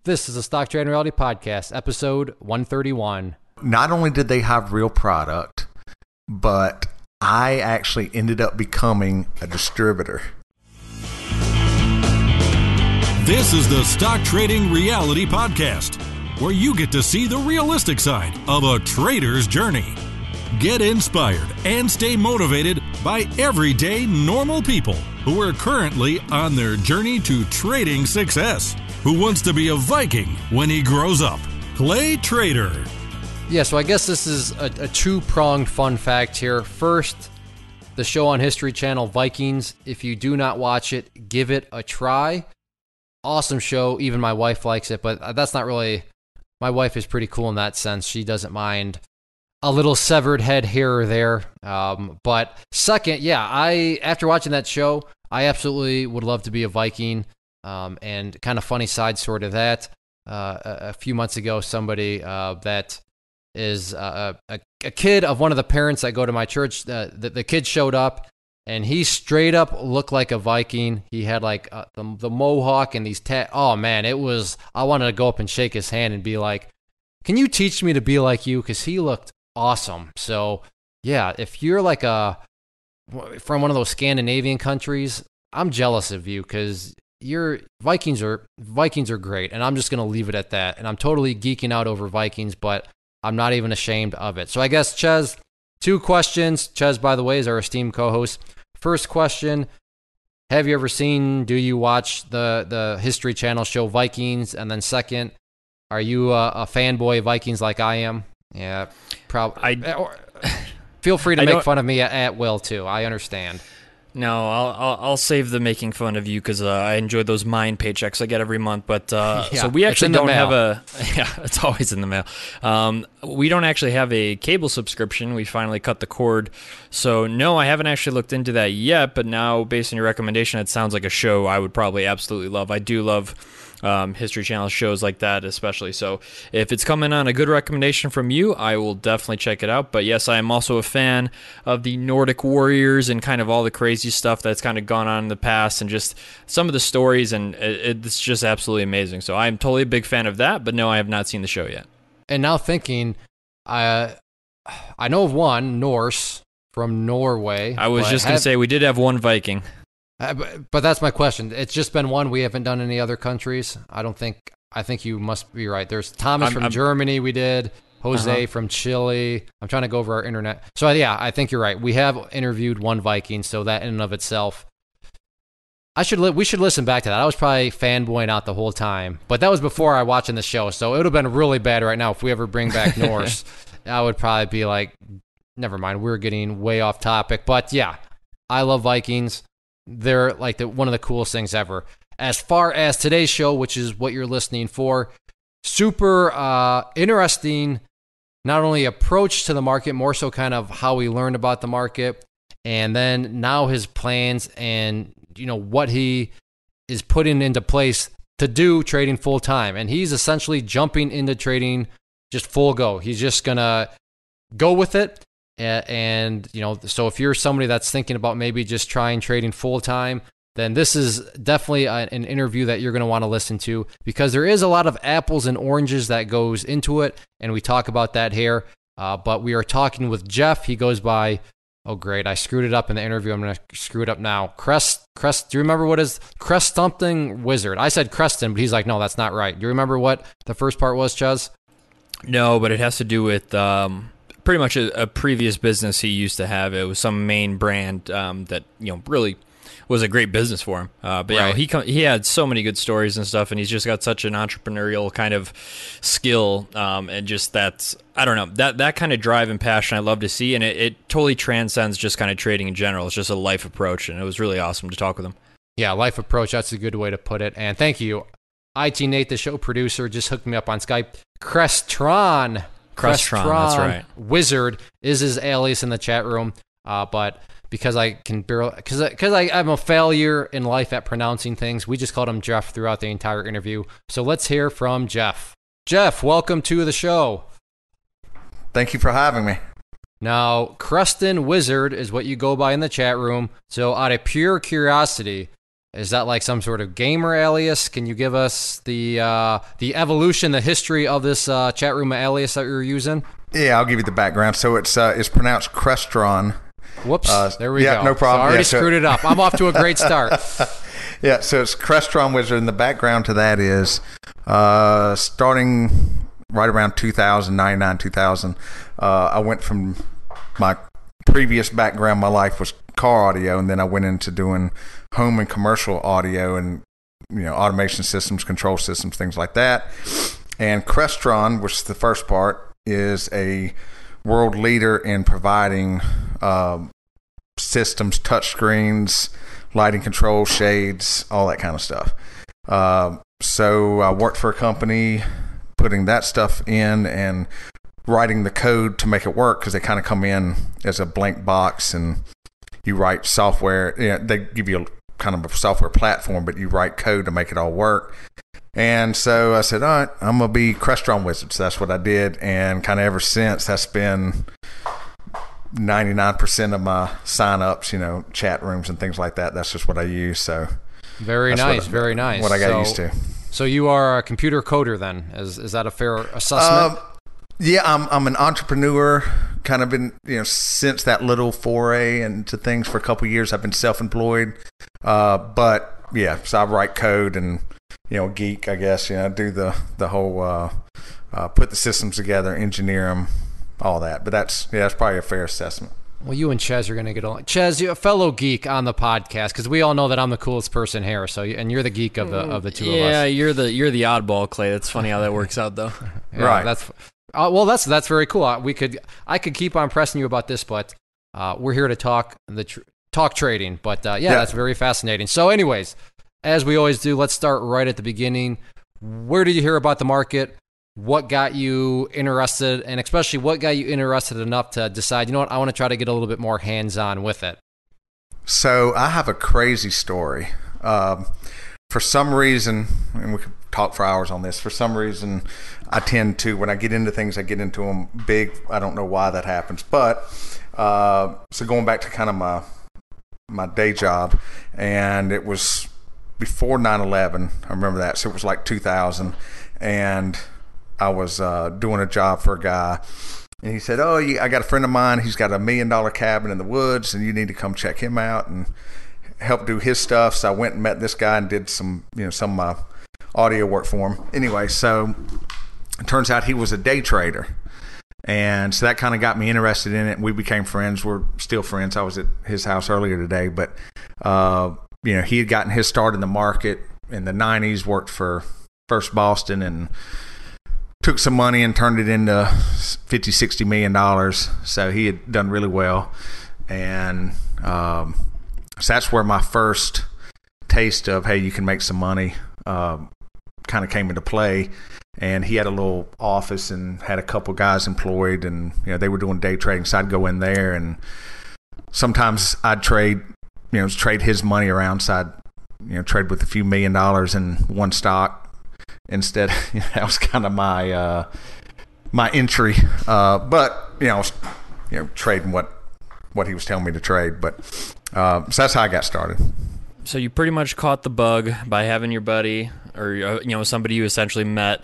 This is a Stock Trading Reality Podcast, episode 131. Not only did they have real product, but I actually ended up becoming a distributor. This is the Stock Trading Reality Podcast, where you get to see the realistic side of a trader's journey. Get inspired and stay motivated by everyday normal people who are currently on their journey to trading success. Who wants to be a Viking when he grows up? Clay Trader. Yeah, so I guess this is a two-pronged fun fact here. First, the show on History Channel, Vikings. If you do not watch it, give it a try. Awesome show. Even my wife likes it, but that's not really... My wife is pretty cool in that sense. She doesn't mind a little severed head here or there. But second, after watching that show, I absolutely would love to be a Viking. And kind of funny side story to that. A few months ago, somebody that is a kid of one of the parents that go to my church, the kid showed up, and he straight up looked like a Viking. He had like the mohawk and these oh man, it was, I wanted to go up and shake his hand and be like, can you teach me to be like you? Because he looked awesome. So yeah, if you're like from one of those Scandinavian countries, I'm jealous of you because Vikings are great, and I'm just gonna leave it at that. And I'm totally geeking out over Vikings, but I'm not even ashamed of it. So I guess Chezz, two questions. Chezz, by the way, is our esteemed co-host. First question: do you watch the History Channel show Vikings? And then second, are you a fanboy of Vikings like I am? Yeah, probably. Feel free to make fun of me at will too. I understand. No, I'll save the making fun of you because I enjoy those mine paychecks I get every month. But so we actually don't have it's always in the mail. We don't actually have a cable subscription. We finally cut the cord. So no, I haven't actually looked into that yet. But now, based on your recommendation, it sounds like a show I would probably absolutely love. I do love History Channel shows like that especially. So if it's coming on a good recommendation from you, I will definitely check it out. But yes, I am also a fan of the Nordic warriors and kind of all the crazy stuff that's kind of gone on in the past and just some of the stories, and it's just absolutely amazing. So I'm totally a big fan of that, but no, I have not seen the show yet. And now thinking, I know of one, Norse from Norway. I was just going to say we did have one Viking. But that's my question. It's just been one. We haven't done any other countries. I think you must be right. There's Thomas from Germany we did. Jose from Chile. I'm trying to go over our internet. So yeah, I think you're right. We have interviewed one Viking, so that in and of itself, we should listen back to that. I was probably fanboying out the whole time, but that was before I watching the show, so it would have been really bad right now if we ever bring back Norse. I would probably be like, never mind, we're getting way off topic. But yeah, I love Vikings. They're like one of the coolest things ever. As far as today's show, which is what you're listening for, super interesting, not only approach to the market, more so kind of how we learned about the market, and then now his plans and what he is putting into place to do trading full time. And he's essentially jumping into trading just full go. He's just gonna go with it. And so if you're somebody that's thinking about maybe just trying trading full time, then this is definitely an interview that you're going to want to listen to, because there is a lot of apples and oranges that goes into it, and we talk about that here. But we are talking with Jeff. He goes by, oh great, I screwed it up in the interview. I'm going to screw it up now. Crest. Do you remember what is Crestronwizard? I said Creston, but he's like, no, that's not right. Do you remember what the first part was, Chezz? No, but it has to do with pretty much a previous business he used to have. It was some main brand that really was a great business for him. But right. He had so many good stories and stuff, and he's just got such an entrepreneurial kind of skill, and just I don't know, that kind of drive and passion I love to see, and it totally transcends just kind of trading in general. It's just a life approach, and it was really awesome to talk with him. Yeah, life approach, that's a good way to put it. And thank you. IT Nate, the show producer, just hooked me up on Skype. Crestron, that's right. Wizard is his alias in the chat room, but because I can barely, because I'm a failure in life at pronouncing things, we just called him Jeff throughout the entire interview. So let's hear from Jeff. Jeff, welcome to the show. Thank you for having me. Now, Crestronwizard is what you go by in the chat room. So out of pure curiosity, Is that like some sort of gamer alias? Can you give us the evolution, the history of this chat room alias that you're using? Yeah, I'll give you the background. So it's pronounced Crestron. Whoops, there we go. Yeah, no problem. So I already screwed it up. I'm off to a great start. Yeah, so it's Crestronwizard, and the background to that is starting right around 2000, 2000, I went from my previous background, my life was car audio, and then I went into doing home and commercial audio and automation systems, control systems, things like that. And Crestron, which is the first part, is a world leader in providing systems, touchscreens, lighting control, shades, all that kind of stuff. So I worked for a company putting that stuff in and writing the code to make it work, because they kind of come in as a blank box and you write software. They give you a kind of a software platform, but you write code to make it all work. And so I said, all right, I'm going to be Crestronwizard. So that's what I did. And kind of ever since, that's been 99% of my sign-ups, chat rooms and things like that. That's just what I use. So very nice. What I got used to. So you are a computer coder then? Is that a fair assessment? Yeah, I'm an entrepreneur. Kind of been, since that little foray into things for a couple of years. I've been self-employed. But yeah, so I write code and geek, I guess. Do the whole put the systems together, engineer them, all that. But that's probably a fair assessment. Well, you and Chezz are going to get along. Chezz, you're a fellow geek on the podcast, because we all know that I'm the coolest person here. So, and you're the geek of the two of us. Yeah, you're the oddball, Clay. That's funny how that works out, though. Yeah, right. That's very cool. I could keep on pressing you about this, but we're here to talk talk trading. But yeah, that's very fascinating. So, anyways, as we always do, let's start right at the beginning. Where did you hear about the market? What got you interested, and especially what got you interested enough to decide, I want to try to get a little bit more hands-on with it? So I have a crazy story. For some reason, and we could talk for hours on this, for some reason I tend to, when I get into things, I get into them big. I don't know why that happens. But so going back to kind of my day job, and it was before 9/11. I remember that. So it was like 2000, and I was doing a job for a guy, and he said, I got a friend of mine. He's got $1 million cabin in the woods, and you need to come check him out and help do his stuff. So I went and met this guy and did some of my audio work for him. Anyway, so it turns out he was a day trader. And so that kind of got me interested in it. We became friends. We're still friends. I was at his house earlier today, but he had gotten his start in the market in the 90s, worked for First Boston, and took some money and turned it into $50-60 million. So he had done really well. And so that's where my first taste of, hey, you can make some money, kind of came into play. And he had a little office and had a couple guys employed, and they were doing day trading. So I'd go in there, and sometimes I'd trade his money around. So I'd trade with a few $1 million in one stock. Instead, that was kind of my my entry. But I was trading what he was telling me to trade. But so that's how I got started. So you pretty much caught the bug by having your buddy, or somebody you essentially met,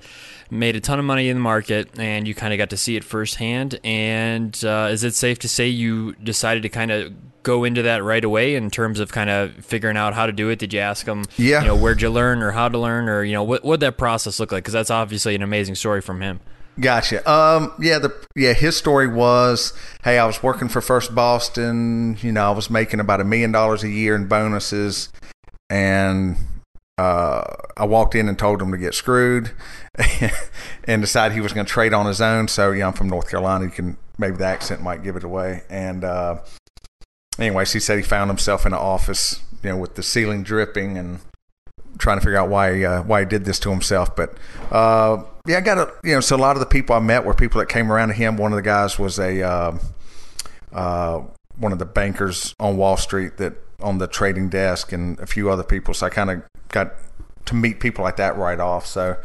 made a ton of money in the market, and you kind of got to see it firsthand. And is it safe to say you decided to kind of go into that right away in terms of kind of figuring out how to do it? Did you ask him, where'd you learn, or how to learn, or what'd that process look like? Because that's obviously an amazing story from him. Gotcha. His story was, hey, I was working for First Boston. I was making about $1 million a year in bonuses, and I walked in and told him to get screwed, and decided he was going to trade on his own. So I'm from North Carolina. Maybe the accent might give it away. And anyways, he said he found himself in an office, with the ceiling dripping, and trying to figure out why he did this to himself. But I got so a lot of the people I met were people that came around to him. One of the guys was one of the bankers on Wall Street that on the trading desk, and a few other people. So I kind of got to meet people like that right off. So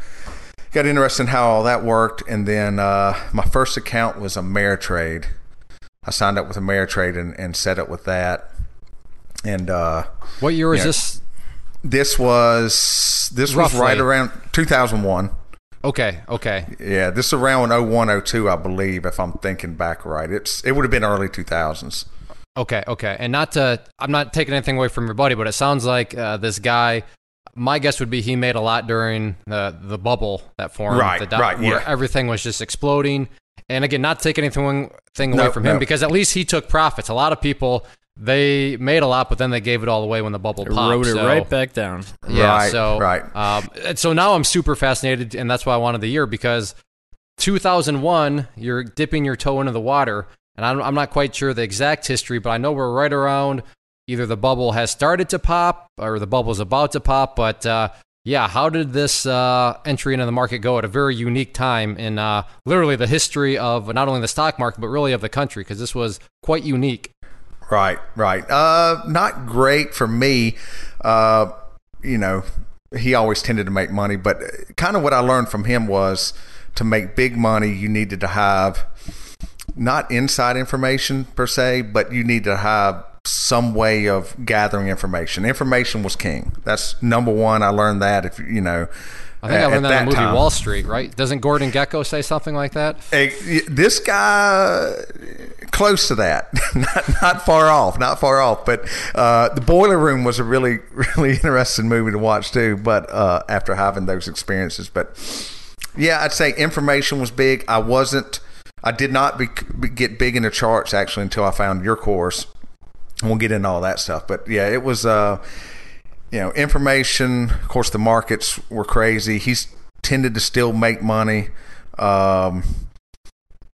got interested in how all that worked. And then my first account was Ameritrade. I signed up with Ameritrade and set up with that. And what year was this? This was right around 2001. Okay. Yeah, this is around 01, 02, I believe, if I'm thinking back right. It would have been early 2000s. Okay. And I'm not taking anything away from your buddy, but it sounds like this guy, my guess would be he made a lot during the bubble that formed. Where everything was just exploding. And again, not taking anything away from him, because at least he took profits. A lot of people, they made a lot, but then they gave it all away when the bubble popped. Wrote it right back down. Yeah, right. So now I'm super fascinated, and that's why I wanted the year, because 2001, you're dipping your toe into the water, and I'm not quite sure the exact history, but I know we're right around either the bubble has started to pop or the bubble's about to pop, but how did this entry into the market go at a very unique time in literally the history of not only the stock market, but really of the country, because this was quite unique. Right. Not great for me. He always tended to make money, but kind of what I learned from him was to make big money, you needed to have not inside information per se, but you need to have some way of gathering information. Information was king. That's number one. I learned that. I think I learned that in the movie Wall Street, right? Doesn't Gordon Gekko say something like that? This guy, close to that. not far off. But The Boiler Room was a really, really interesting movie to watch too. But after having those experiences, but yeah, I'd say information was big. I did not get big into charts actually until I found your course. We'll get into all that stuff, but yeah, it was information. Of course, the markets were crazy. He's tended to still make money,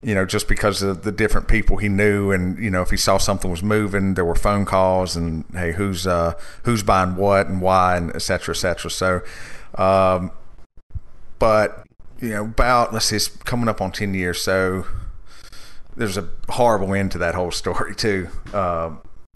just because of the different people he knew, and if he saw something was moving, there were phone calls, and hey, who's buying what and why, and et cetera, et cetera. So, but about, let's see, it's coming up on 10 years, so there's a horrible end to that whole story too.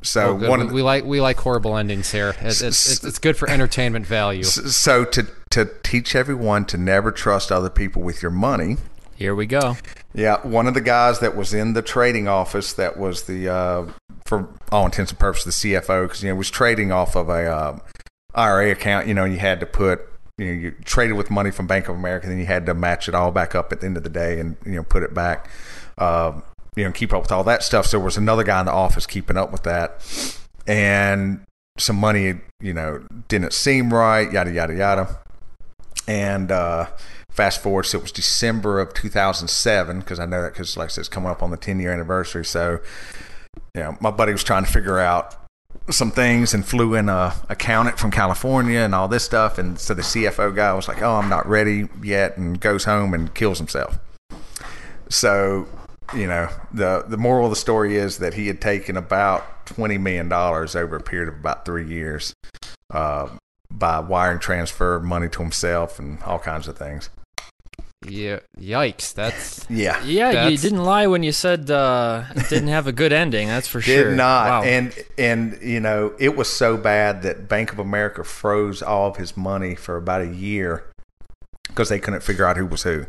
So we like horrible endings here. It's good for entertainment value. So to teach everyone to never trust other people with your money. Here we go. Yeah, one of the guys that was in the trading office, that was the for all intents and purposes the CFO, because was trading off of a IRA account. You had to put you traded with money from Bank of America, then you had to match it all back up at the end of the day, and put it back. Keep up with all that stuff. So there was another guy in the office keeping up with that, and some money, didn't seem right, yada, yada, yada. And fast forward, so it was December of 2007, because I know that because, like I said, it's coming up on the 10-year anniversary. So, my buddy was trying to figure out some things and flew in a accountant from California and all this stuff. And so the CFO guy was like, oh, I'm not ready yet, and goes home and kills himself. So, the moral of the story is that he had taken about $20 million over a period of about 3 years by wiring transfer money to himself and all kinds of things. Yeah, yikes! Yeah. You didn't lie when you said it didn't have a good ending. That's for sure. Did not. Wow. And it was so bad that Bank of America froze all of his money for about a year because they couldn't figure out who was who.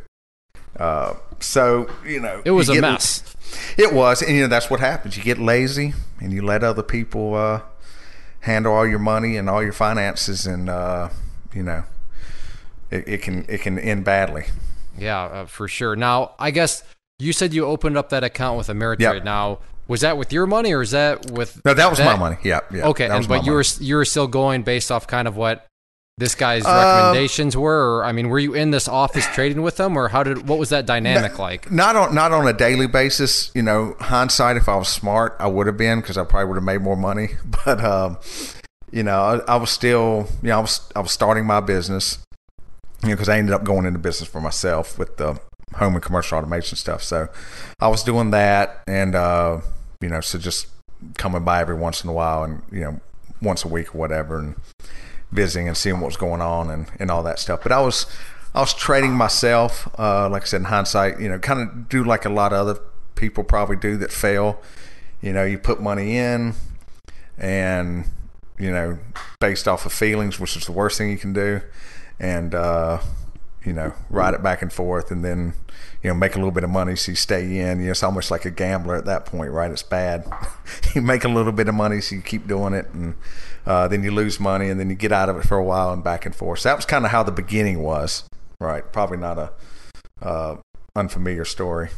So it was a mess. It was, and that's what happens. You get lazy and you let other people handle all your money and all your finances, and it can end badly. Yeah, for sure. Now, I guess you said you opened up that account with Ameritrade. Yep. Now, was that with your money or is that with? No, that was my money. Yeah. Okay, but you were still going based off kind of what this guy's recommendations were, or, I mean, were you in this office trading with them, or what was that dynamic like? Not on a daily basis. Hindsight, if I was smart, I would have been, because I probably would have made more money. But I was still, I was starting my business, because I ended up going into business for myself with the home and commercial automation stuff. So I was doing that, and so just coming by every once in a while, and once a week or whatever, and visiting and seeing what was going on and all that stuff. But I was trading myself, like I said, in hindsight, kind of do like a lot of other people probably do that fail. You put money in, and based off of feelings, which is the worst thing you can do, and ride it back and forth, and then, make a little bit of money so you stay in. It's almost like a gambler at that point, right? It's bad. You make a little bit of money so you keep doing it, and then you lose money, and then you get out of it for a while and back and forth. So that was kind of how the beginning was, right? Probably not a unfamiliar story.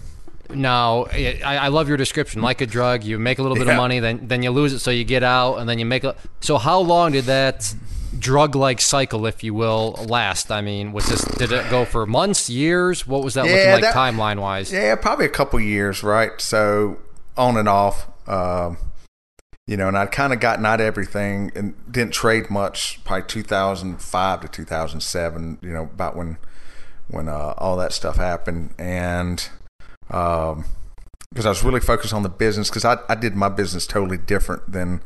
No, I love your description. Like a drug, you make a little bit of money, then you lose it, so you get out, and then you make So how long did that drug-like cycle, if you will, last? I mean, did it go for months, years? What was that looking like timeline-wise? Yeah, probably a couple years, right? So on and off, and I'd kind of gotten out of everything and didn't trade much, probably 2005 to 2007, about when all that stuff happened. And because I was really focused on the business, because I did my business totally different than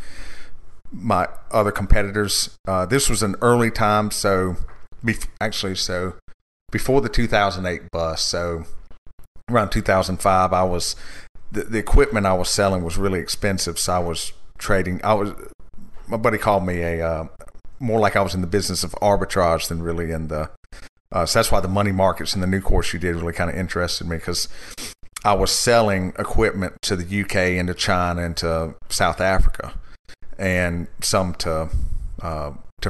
my other competitors. This was an early time, so before the 2008 bust, so around 2005, the equipment I was selling was really expensive, so I was trading. My buddy called me more like I was in the business of arbitrage than really in the. So that's why the money markets and the new course you did really kind of interested me, because I was selling equipment to the UK and to China and to South Africa, and some to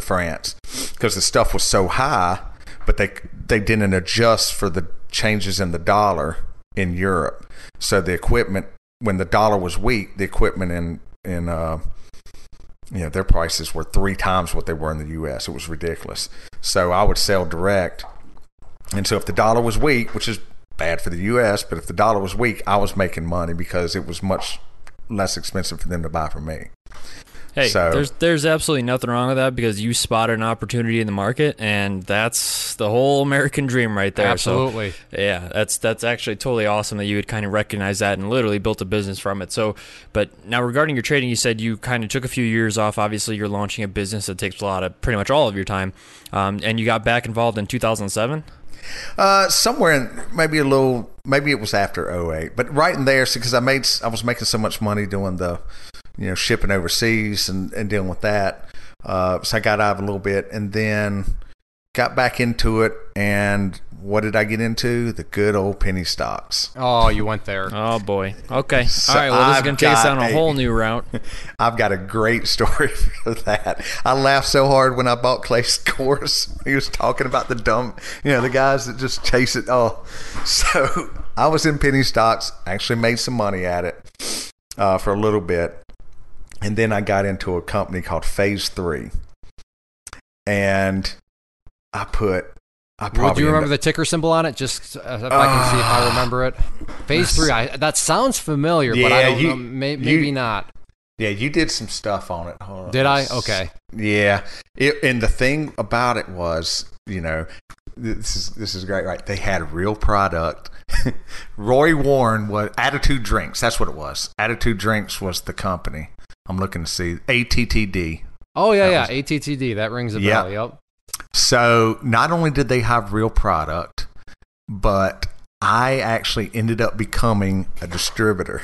France, because the stuff was so high, but they didn't adjust for the changes in the dollar in Europe. So the equipment, when the dollar was weak, the equipment in their prices were 3 times what they were in the US. It was ridiculous. So I would sell direct, and so if the dollar was weak, which is bad for the US, but if the dollar was weak, I was making money because it was much less expensive for them to buy from me. Hey, there's absolutely nothing wrong with that, because you spotted an opportunity in the market, and that's the whole American dream right there. Absolutely. So, yeah, that's actually totally awesome that you would kind of recognize that and literally built a business from it. So, but now regarding your trading, you said you kind of took a few years off. Obviously, you're launching a business that takes pretty much all of your time, and you got back involved in 2007? Somewhere in maybe it was after 2008, but right in there, because I was making so much money doing the shipping overseas and dealing with that. So I got out of a little bit and then got back into it. And what did I get into? The good old penny stocks. Oh, you went there. Oh, boy. Okay. So all right. Well, this is going to take us down a whole new route. I've got a great story for that. I laughed so hard when I bought Clay's course. He was talking about the guys that just chase it. Oh, so I was in penny stocks, actually made some money at it for a little bit. And then I got into a company called Phase 3. And do you remember the ticker symbol on it? Just if I can see if I remember it. Phase 3. That sounds familiar, but I don't know. Maybe not. Yeah, you did some stuff on it. Hold on. Did I? Okay. Yeah. And the thing about it was, this is great, right? They had real product. Roy Warren was Attitude Drinks. That's what it was. Attitude Drinks was the company. I'm looking to see ATTD. Oh yeah, ATTD. That rings a bell. Yep. So not only did they have real product, but I actually ended up becoming a distributor.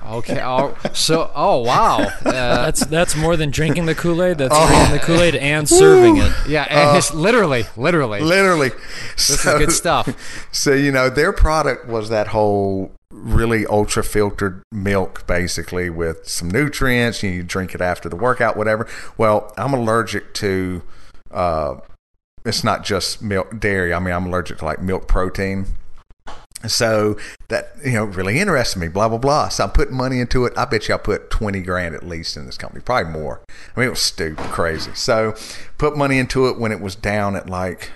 Okay. Oh wow. That's more than drinking the Kool-Aid. That's drinking the Kool-Aid and serving it. Yeah, and it's literally. This is good stuff. So their product was that whole really ultra filtered milk, basically, with some nutrients. You drink it after the workout, whatever. Well, I'm allergic to. It's not just milk, dairy. I mean, I'm allergic to like milk protein. So that, really interested me, blah, blah, blah. So I'm putting money into it. I bet you I put $20,000 at least in this company, probably more. I mean, it was stupid, crazy. So put money into it when it was down at like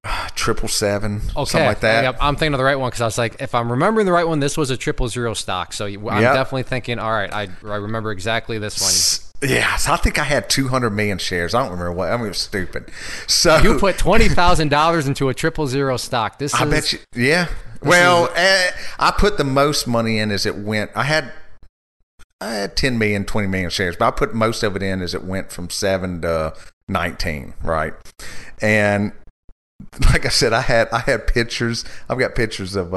777, something like that. Yep. I'm thinking of the right one, because I was like, if I'm remembering the right one, this was a 000 stock. So I'm definitely thinking, all right, I remember exactly this one. Yeah, so I think I had 200 million shares. I don't remember what. I mean, it was stupid. So you put $20,000 into a 000 stock. I bet you. Yeah. Well, I put the most money in as it went. I had 10 million, 20 million shares, but I put most of it in as it went from 7 to 19, right? And like I said, I had pictures. I've got pictures of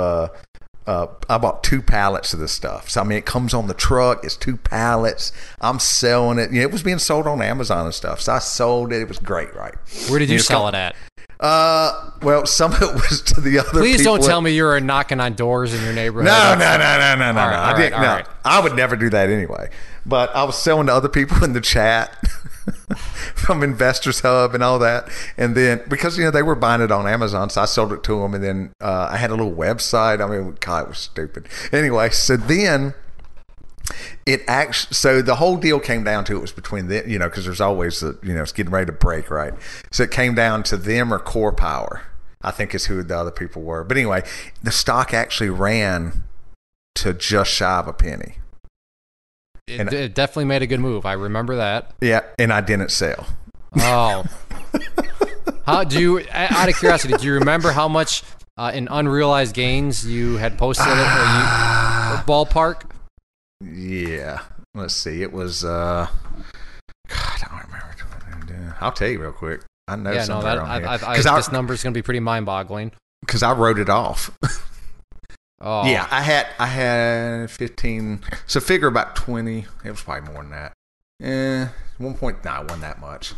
I bought 2 pallets of this stuff. So I mean, it comes on the truck. It's 2 pallets. I'm selling it. It was being sold on Amazon and stuff. So I sold it. It was great, right? Where did you sell it at? Well, some of it was to the other Please people. don't tell me you were knocking on doors in your neighborhood. No. I didn't. Right. I would never do that anyway. But I was selling to other people in the chat from Investors Hub and all that. And then, because, they were buying it on Amazon, so I sold it to them. And then I had a little website. I mean, God, it was stupid. Anyway, so then so the whole deal came down to, it was between them, because there's always it's getting ready to break, right? So it came down to them or Core Power, I think is who the other people were. But anyway, the stock actually ran to just shy of a penny. It definitely made a good move. I remember that. Yeah, and I didn't sell. Oh. Out of curiosity, do you remember how much in unrealized gains you had posted or ballpark? Yeah, let's see. It was God, I don't remember. I'll tell you real quick. I know somewhere on here. This number is going to be pretty mind-boggling. Because I wrote it off. Oh. Yeah, I had 15. So figure about 20. It was probably more than that. 1 point. Nah, it wasn't that much.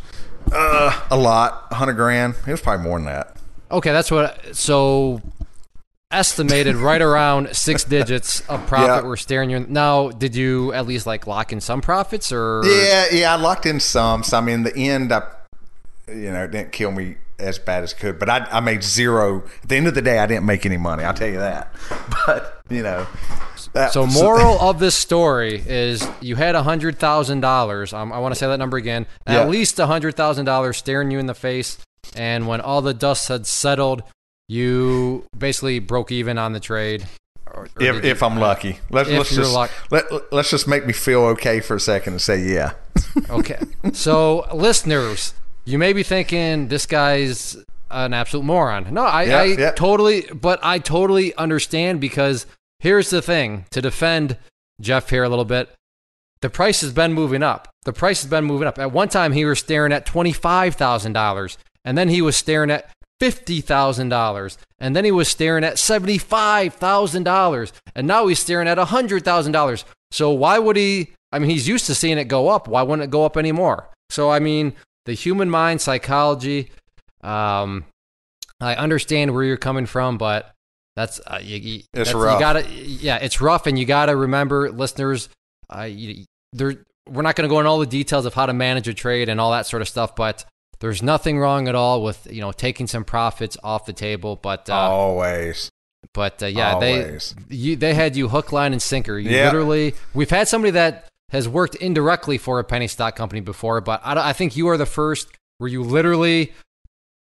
A lot. 100 grand. It was probably more than that. Okay, that's what. So estimated right around 6 digits of profit were staring you. Now, did you at least lock in some profits, or? Yeah, I locked in some. So I mean, in the end, it didn't kill me as bad as it could, but I made zero. At the end of the day, I didn't make any money. I'll tell you that. But So moral of this story is you had $100,000. I want to say that number again. At least $100,000 staring you in the face, and when all the dust had settled, you basically broke even on the trade. If I'm lucky, let's just make me feel okay for a second and say yeah. Okay, so listeners, you may be thinking this guy's an absolute moron. No, I totally understand, because here's the thing, to defend Jeff here a little bit. The price has been moving up. At one time, he was staring at $25,000, and then he was staring at $50,000, and then he was staring at $75,000, and now he's staring at $100,000. So why would he? I mean, he's used to seeing it go up. Why wouldn't it go up anymore? So I mean, the human mind, psychology. I understand where you're coming from, but that's rough. It's rough, and you gotta remember, listeners. We're not going to go into all the details of how to manage a trade and all that sort of stuff, but there's nothing wrong at all with taking some profits off the table. But always. But always. They had you hook, line, and sinker. Literally, we've had somebody that has worked indirectly for a penny stock company before, but I think you are the first where you literally,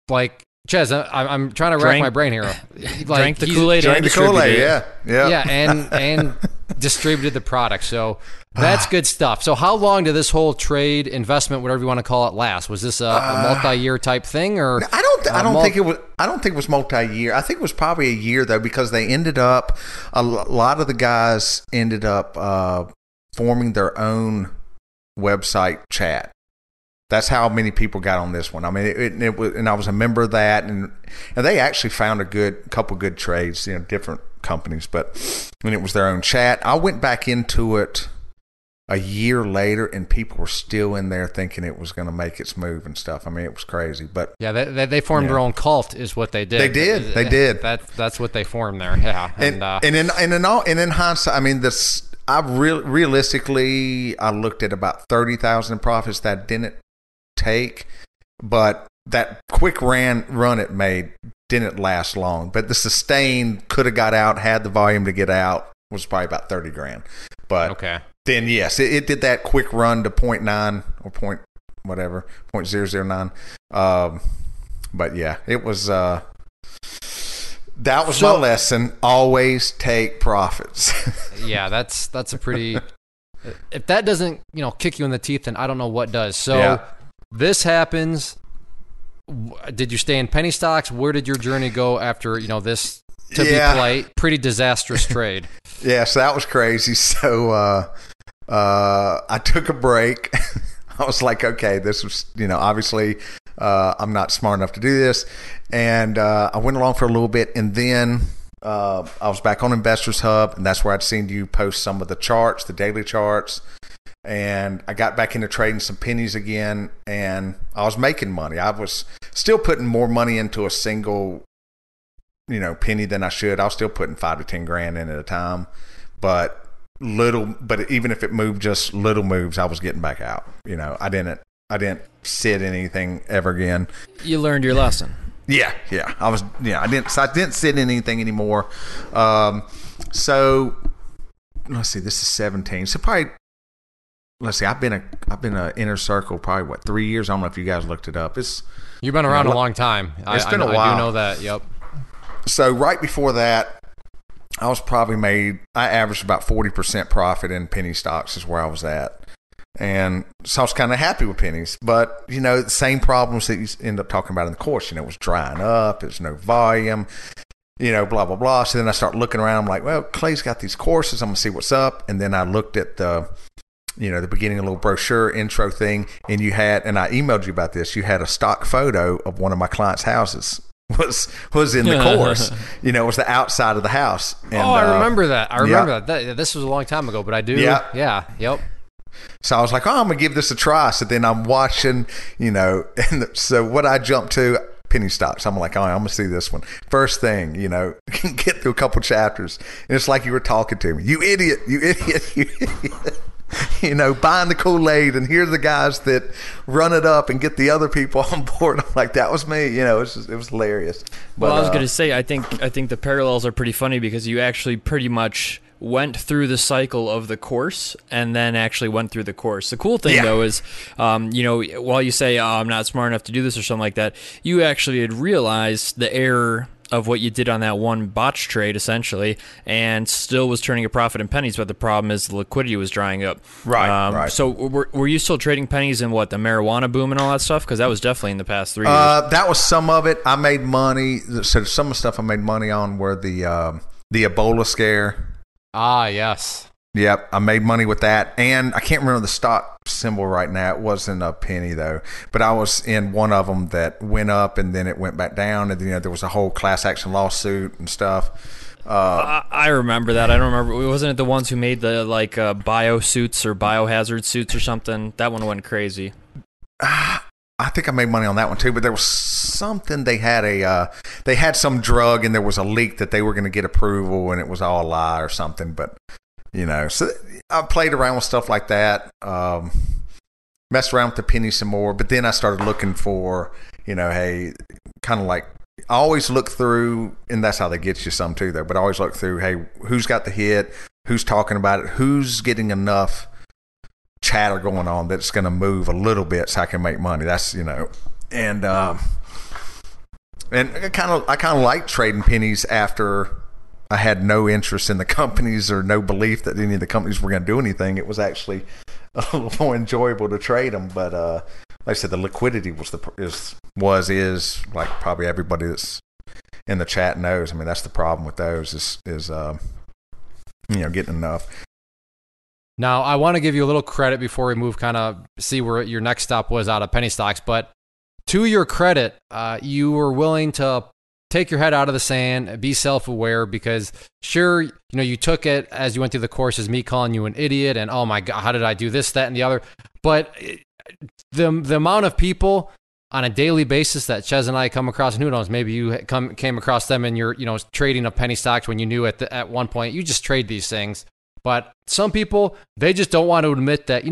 Chezz, I'm trying to rack my brain here. Drank the koolaid. Drank the koolaid, yeah, and distributed the product. So that's good stuff. So how long did this whole trade, investment, whatever you want to call it, last? Was this a multi-year type thing, or? I don't think it was multi-year. I think it was probably a year though, because they ended up, a lot of the guys ended up forming their own website chat. That's how many people got on this one. I mean, it was, and I was a member of that, and they actually found a couple good trades, different companies. But when it was their own chat, I went back into it a year later, and people were still in there thinking it was going to make its move and stuff. I mean, it was crazy. But yeah, they formed their own cult, is what they did. They did. That's what they formed there. Yeah, and in hindsight, I mean, realistically, I looked at about 30,000 profits that didn't take, but that quick run it made didn't last long. But the sustain, could have got out, had the volume to get out, was probably about 30 grand. But then yes, it did that quick run to 0.9 or 0.009. But yeah, it was that was my lesson. Always take profits. Yeah, that's a pretty, if that doesn't kick you in the teeth, then I don't know what does. So this happens. Did you stay in penny stocks? Where did your journey go after this, to be polite, pretty disastrous trade? Yeah, so that was crazy. So I took a break. I was like, okay, this was, obviously I'm not smart enough to do this. And I went along for a little bit, and then I was back on Investors Hub, and that's where I'd seen you post some of the charts, the daily charts. And I got back into trading some pennies again, and I was making money. I was still putting more money into a single, penny than I should. I was still putting $5 to $10 grand in at a time, but even if it moved just little moves, I was getting back out. I didn't sit in anything ever again. You learned your lesson. Yeah. I didn't sit in anything anymore. So let's see, this is 17. So probably, let's see, I've been a inner circle probably 3 years. I don't know if you guys looked it up. You've been around a long time. It's been a while. I do know that. Yep. So right before that, I averaged about 40% profit in penny stocks is where I was at. And so I was kind of happy with pennies, but the same problems that you end up talking about in the course, it was drying up, there's no volume, blah, blah, blah. So then I start looking around. I'm like, well, Clay's got these courses. I'm going to see what's up. And then I looked at the beginning of a little brochure intro thing, and I emailed you about this. You had a stock photo of one of my clients' houses was in the course. It was the outside of the house. And, I remember that. that. This was a long time ago, but I do. Yeah. Yep. So I was like, I'm going to give this a try. So then I'm watching, and so what I jumped to, penny stocks. I'm like, I'm going to see this one. First thing, get through a couple chapters. And it's like you were talking to me. You idiot. Buying the Kool-Aid, and here are the guys that run it up and get the other people on board. I'm like, that was me. It was hilarious. But, I was going to say, I think the parallels are pretty funny because you actually pretty much went through the cycle of the course and then actually went through the course. The cool thing, though, is, while you say, I'm not smart enough to do this or something like that, you actually had realized the error of what you did on that one botch trade, essentially, and still was turning a profit in pennies, but the problem is the liquidity was drying up. Right. So were you still trading pennies in the marijuana boom and all that stuff? Because that was definitely in the past 3 years. That was some of it. I made money. So some of the stuff I made money on were the Ebola scare. Ah, yes. Yep, I made money with that, and I can't remember the stock symbol right now. It wasn't a penny though, but I was in one of them that went up and then it went back down, and then there was a whole class action lawsuit and stuff. I remember that. I don't remember. Wasn't it the ones who made the bio suits or biohazard suits or something? That one went crazy. I think I made money on that one too, but there was something they had some drug and there was a leak that they were going to get approval and it was all a lie or something, but. So I played around with stuff like that, messed around with the penny some more, but then I started looking for, hey, kind of like, I always look through, and that's how they get you some too, though, but I always look through, hey, who's got the hit, who's talking about it, who's getting enough chatter going on that it's going to move a little bit so I can make money. That's, and I kind of like trading pennies after I had no interest in the companies or no belief that any of the companies were going to do anything. It was actually a little more enjoyable to trade them. But like I said, the liquidity is like probably everybody that's in the chat knows. I mean, that's the problem with those is getting enough. Now, I want to give you a little credit before we move, kind of see where your next stop was out of penny stocks. But to your credit, you were willing to take your head out of the sand, be self-aware, because sure, you took it as you went through the course as me calling you an idiot and, oh my God, how did I do this, that, and the other? But the amount of people on a daily basis that Chezz and I come across, and who knows, maybe you came across them in your, trading of penny stocks when you knew at one point you just trade these things. But some people, they just don't want to admit that,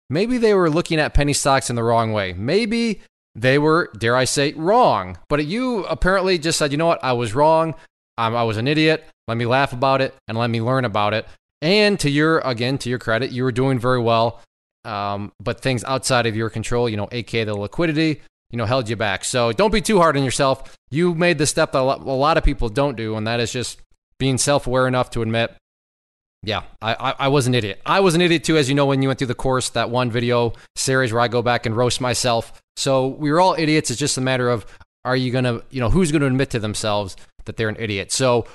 maybe they were looking at penny stocks in the wrong way. Maybe they were, dare I say, wrong. But you apparently just said, I was wrong. I was an idiot. Let me laugh about it and let me learn about it. And to your credit, you were doing very well. But things outside of your control, aka the liquidity, held you back. So don't be too hard on yourself. You made the step that a lot of people don't do, and that is just being self-aware enough to admit, yeah, I was an idiot. I was an idiot too, as you know, when you went through the course, that one video series where I go back and roast myself. So we were all idiots. It's just a matter of, are you going to, who's going to admit to themselves that they're an idiot? So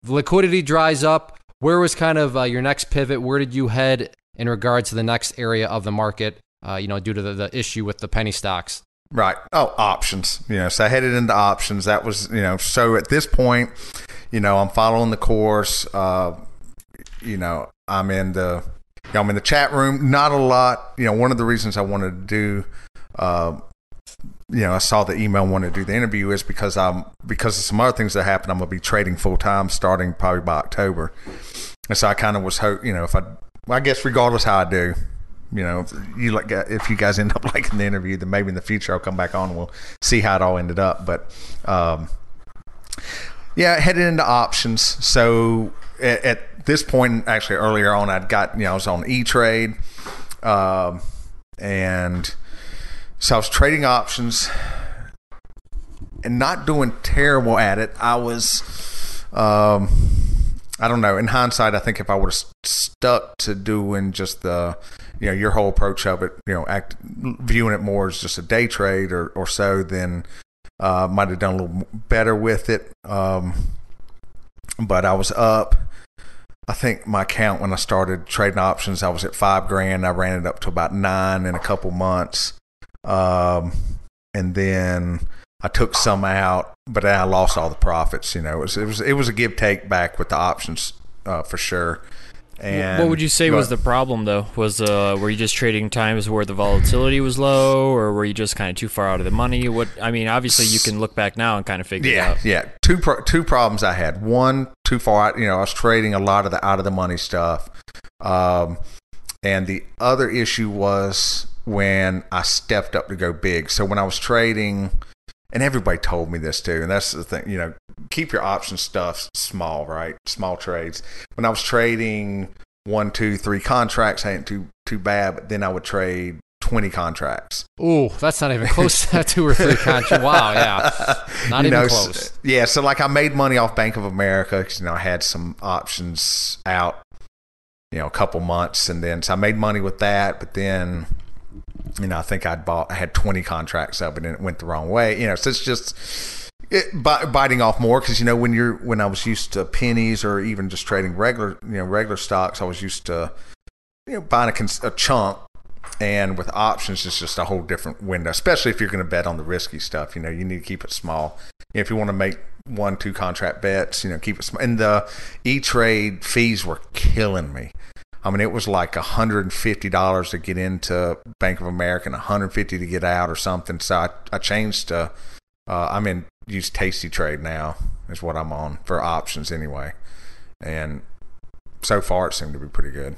liquidity dries up. Where was kind of your next pivot? Where did you head in regards to the next area of the market, due to the issue with the penny stocks? Right. Oh, options. So I headed into options. That was, so at this point, I'm following the course. I'm in the chat room. Not a lot. One of the reasons I wanted to do, I saw the email and wanted to do the interview is because of some other things that happened. I'm going to be trading full time starting probably by October. And so I kind of was I guess regardless how I do, if you guys end up liking the interview, then maybe in the future I'll come back on and we'll see how it all ended up. But headed into options. So at this point, actually earlier on, I was on E-Trade, and so I was trading options and not doing terrible at it. I was, I don't know. In hindsight, I think if I would have stuck to doing just the, your whole approach of it, viewing it more as just a day trade or so, then might have done a little better with it. But I was up. I think my account when I started trading options, I was at $5,000. I ran it up to about $9,000 in a couple months, and then I took some out, but I lost all the profits. It was a give take back with the options for sure. And what would you say was the problem though? Were you just trading times where the volatility was low, or were you just kind of too far out of the money? Obviously you can look back now and kind of figure it out. Yeah. Two problems I had. One, too far out. I was trading a lot of the out of the money stuff, and the other issue was when I stepped up to go big. So when I was trading. And everybody told me this too, and that's the thing, keep your option stuff small, right? Small trades. When I was trading 1, 2, 3 contracts, I ain't too bad, but then I would trade 20 contracts. Ooh, that's not even close to 2 or 3 contracts. Wow, yeah. Not even close. Yeah, so like I made money off Bank of America because, I had some options out, a couple months, and then so I made money with that, but then I think I had 20 contracts up and then it went the wrong way. So it's just biting off more because, when I was used to pennies or even just trading regular stocks, I was used to, buying a chunk, and with options, it's just a whole different window, especially if you're going to bet on the risky stuff. You need to keep it small. If you want to make 1, 2 contract bets, keep it small. And the E-Trade fees were killing me. It was like $150 to get into Bank of America and $150 to get out or something. So I changed to, use Tasty Trade now is what I'm on for options anyway. And so far it seemed to be pretty good.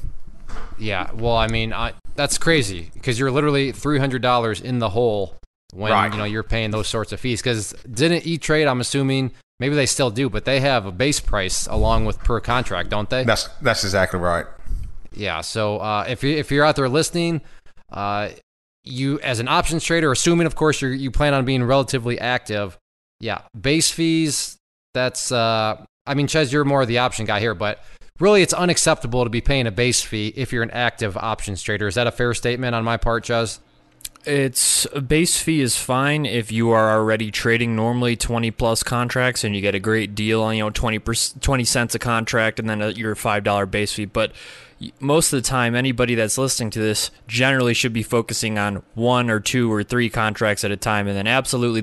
Yeah. Well, that's crazy because you're literally $300 in the hole when, right. You're paying those sorts of fees. Because didn't E-Trade, I'm assuming, maybe they still do, but they have a base price along with per contract, don't they? That's exactly right. Yeah, so if you're out there listening, you as an options trader, assuming of course you plan on being relatively active, base fees. That's Chezz, you're more of the option guy here, but really it's unacceptable to be paying a base fee if you're an active options trader. Is that a fair statement on my part, Chezz? It's a base fee is fine if you are already trading normally 20 plus contracts and you get a great deal on 20 cents a contract and then your $5 base fee. But most of the time, anybody that's listening to this generally should be focusing on 1 or 2 or 3 contracts at a time. And then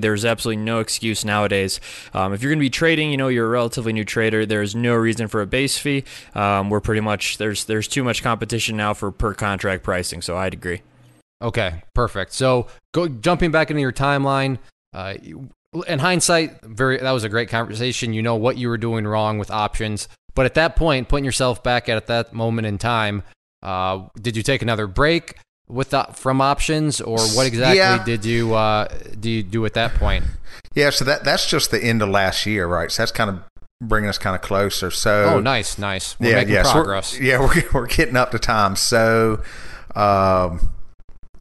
there's absolutely no excuse nowadays. If you're going to be trading, you're a relatively new trader, there's no reason for a base fee. We're pretty much, there's too much competition now for per contract pricing. So I'd agree. Okay, perfect. So jumping back into your timeline, in hindsight, that was a great conversation. You know what you were doing wrong with options. But at that point, putting yourself back at that moment in time, did you take another break from options, or what exactly did you do at that point? Yeah, so that's just the end of last year, right? So that's kind of bringing us kind of closer. So nice. We're making progress. So we're getting up to time. So, so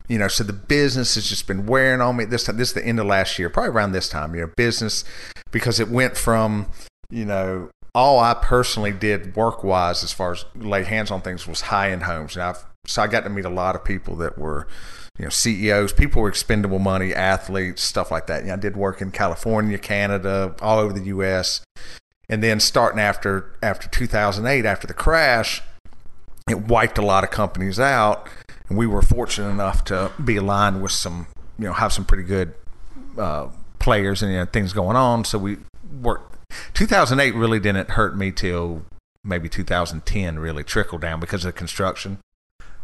the business has just been wearing on me. This is the end of last year, probably around this time. Business, because it went from all I personally did work-wise as far as lay hands on things was high-end homes. So I got to meet a lot of people that were, CEOs, people with expendable money, athletes, stuff like that. I did work in California, Canada, all over the U.S. And then starting after 2008, after the crash, it wiped a lot of companies out. And we were fortunate enough to be aligned with some, have some pretty good players and things going on. So we worked 2008 really didn't hurt me till maybe 2010 really trickled down because of construction.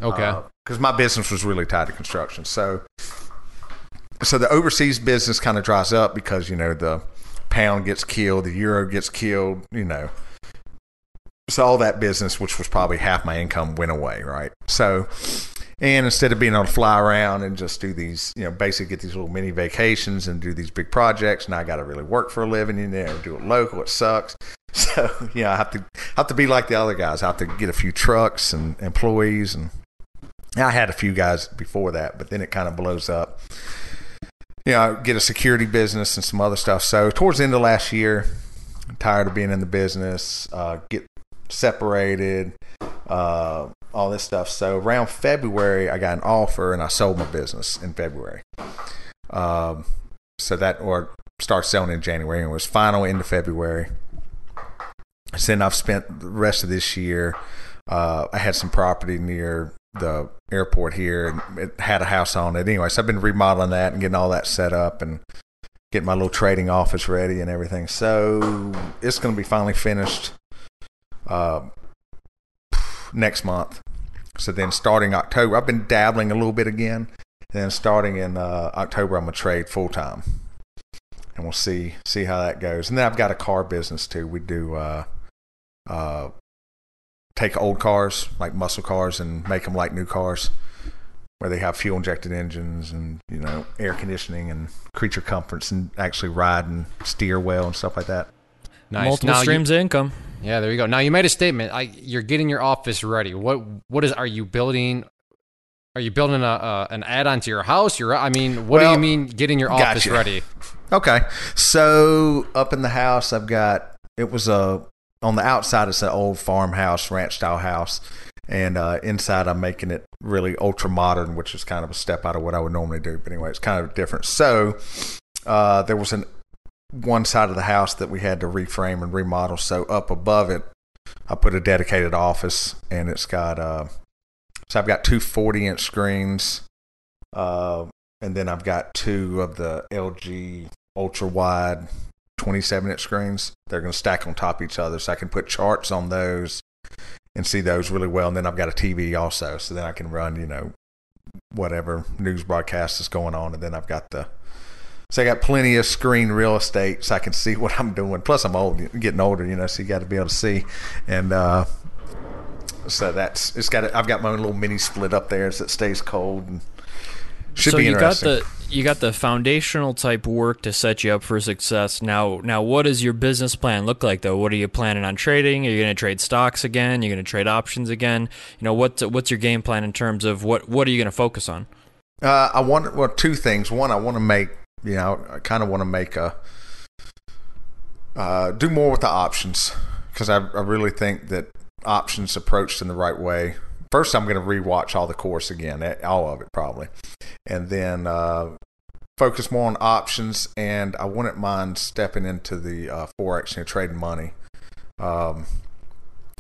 Okay. Because my business was really tied to construction. So the overseas business kind of dries up because, the pound gets killed, the euro gets killed, So all that business, which was probably half my income, went away, right? So, and instead of being able to fly around and just do these, basically get these little mini vacations and do these big projects, now I got to really work for a living, do it local. It sucks. So, I have to be like the other guys. I have to get a few trucks and employees, and I had a few guys before that, but then it kind of blows up. Get a security business and some other stuff. So towards the end of last year, I'm tired of being in the business, get separated, all this stuff. So around February, I got an offer and I sold my business in February. Or start selling in January, and it was final end of February. So then I've spent the rest of this year. I had some property near the airport here, and it had a house on it. Anyway, so I've been remodeling that and getting all that set up and getting my little trading office ready and everything. So it's going to be finally finished next month. So then starting October, I've been dabbling a little bit again. Then starting in October, I'm going to trade full time. And we'll see how that goes. And then I've got a car business too. We do take old cars, like muscle cars, and make them like new cars, where they have fuel injected engines and air conditioning and creature comforts, and actually ride and steer well and stuff like that. Nice. Multiple streams of income. Yeah, there you go. Now you made a statement. You're getting your office ready. Are you building? Are you building an add-on to your house? What do you mean getting your office ready? Okay, so up in the house, on the outside, it's an old farmhouse, ranch style house, and inside I'm making it really ultra modern, which is kind of a step out of what I would normally do. But anyway, it's kind of different. So there was one side of the house that we had to reframe and remodel. So up above it, I put a dedicated office, and it's got so I've got two 40-inch screens, and then I've got two of the LG ultra wide 27-inch screens. They're going to stack on top of each other, so I can put charts on those and see those really well. And then I've got a TV also, so then I can run, whatever news broadcast is going on. And then I've got so I got plenty of screen real estate, so I can see what I'm doing. Plus, I'm getting older, so you got to be able to see. And so I've got my little mini split up there, so it stays cold and should be interesting. You got the foundational type work to set you up for success. Now, what does your business plan look like, though? What are you planning on trading? Are you going to trade stocks again? You're going to trade options again? What's your game plan in terms of what are you going to focus on? I want two things. One, I want to make I kind of want to make do more with the options, because I really think that options approached in the right way. First, I'm going to rewatch all the course again, all of it probably, and then focus more on options. And I wouldn't mind stepping into the Forex, trading money. I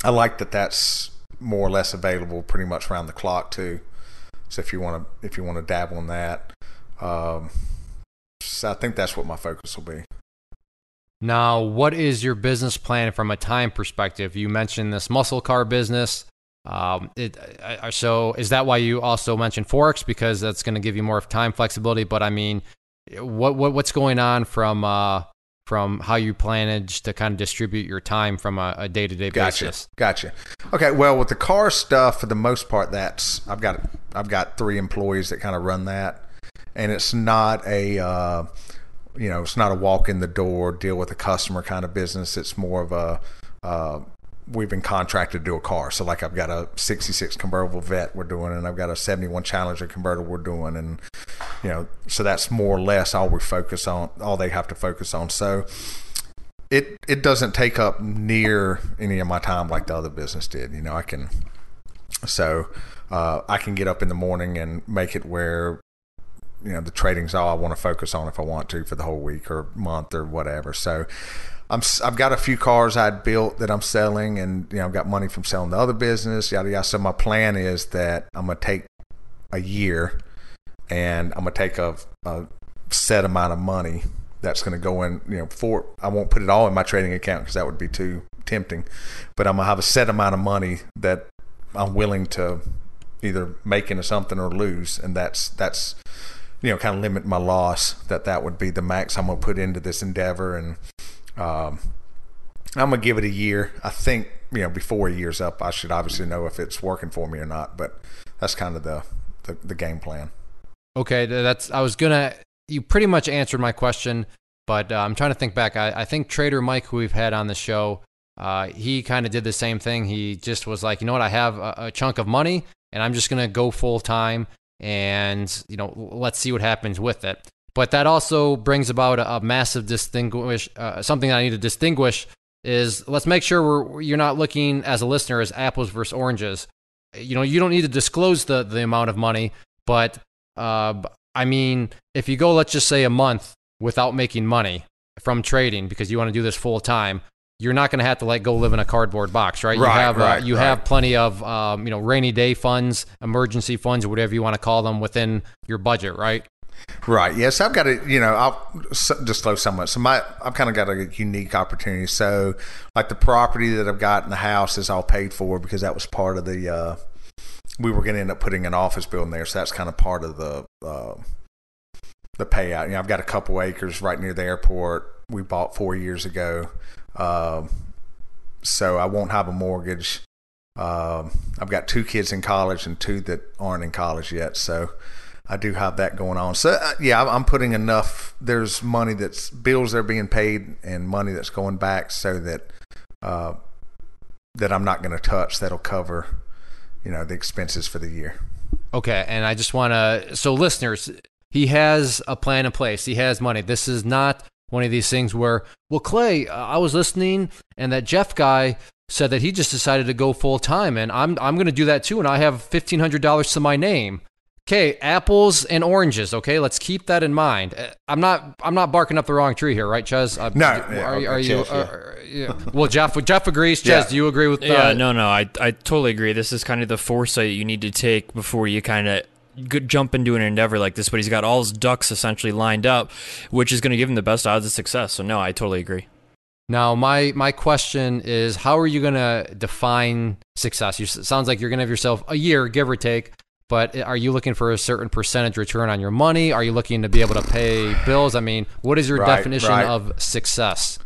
like that's more or less available pretty much around the clock too. So if you want to dabble in that, so I think that's what my focus will be. Now, what is your business plan from a time perspective? You mentioned this muscle car business. So is that why you also mentioned Forex? Because that's going to give you more time flexibility. But what's going on from how you manage to kind of distribute your time from a day-to-day basis? Gotcha. Okay. Well, with the car stuff, for the most part, I've got 3 employees that kind of run that, and it's not a it's not a walk in the door, deal with a customer kind of business. It's more of we've been contracted to do a car. So like I've got a 66 convertible Vet we're doing, and I've got a 71 Challenger convertible we're doing. And, so that's more or less all they have to focus on. So it doesn't take up near any of my time like the other business did. I can get up in the morning and make it where, the trading's all I want to focus on if I want to for the whole week or month or whatever. So I've got a few cars I'd built that I'm selling, and I've got money from selling the other business, yada yada. So my plan is that I'm gonna take a year, and I'm gonna take a set amount of money that's going to go in, I won't put it all in my trading account because that would be too tempting, but I'm going to have a set amount of money that I'm willing to either make into something or lose. And that's kind of limit my loss. That would be the max I'm going to put into this endeavor. And I'm going to give it a year. I think, before a year's up, I should obviously know if it's working for me or not, but that's kind of the game plan. Okay. You pretty much answered my question, but I'm trying to think back. I think Trader Mike, who we've had on the show, he kind of did the same thing. He just was like, you know what, I have a chunk of money and I'm just going to go full time and, let's see what happens with it. But that also brings about a massive something that I need to distinguish is let's make sure you're not looking as a listener as apples versus oranges. You don't need to disclose the amount of money, but if you go, let's just say a month without making money from trading because you want to do this full time, you're not going to have to go live in a cardboard box, right? You have plenty of rainy day funds, emergency funds, or whatever you want to call them within your budget, right? Right. Yes, I've got I'll disclose somewhat. So I've kind of got a unique opportunity. So like the property that I've got in the house is all paid for because that was part of the. We were going to end up putting an office building there, so that's kind of part of the payout. I've got a couple acres right near the airport. We bought 4 years ago. So I won't have a mortgage. I've got 2 kids in college and 2 that aren't in college yet. So I do have that going on. So I'm putting enough, there's money bills that are being paid and money that's going back so that I'm not going to touch. That'll cover, the expenses for the year. Okay. And I just want to, so listeners, he has a plan in place. He has money. This is not one of these things where, well, Clay, I was listening and that Jeff guy said that he just decided to go full time and I'm going to do that too. And I have $1,500 to my name. Okay. Apples and oranges. Okay. Let's keep that in mind. I'm not barking up the wrong tree here, right, Chezz? No. Are you? Yeah. Well, Jeff agrees. Chezz, do you agree with that? Yeah, no. I totally agree. This is kind of the foresight you need to take before you kind of jump into an endeavor like this, but he's got all his ducks essentially lined up, which is going to give him the best odds of success. So no, I totally agree. Now, my question is, how are you going to define success? It sounds like you're going to have yourself a year, give or take, but are you looking for a certain percentage return on your money? Are you looking to be able to pay bills? I mean, what is your definition of success?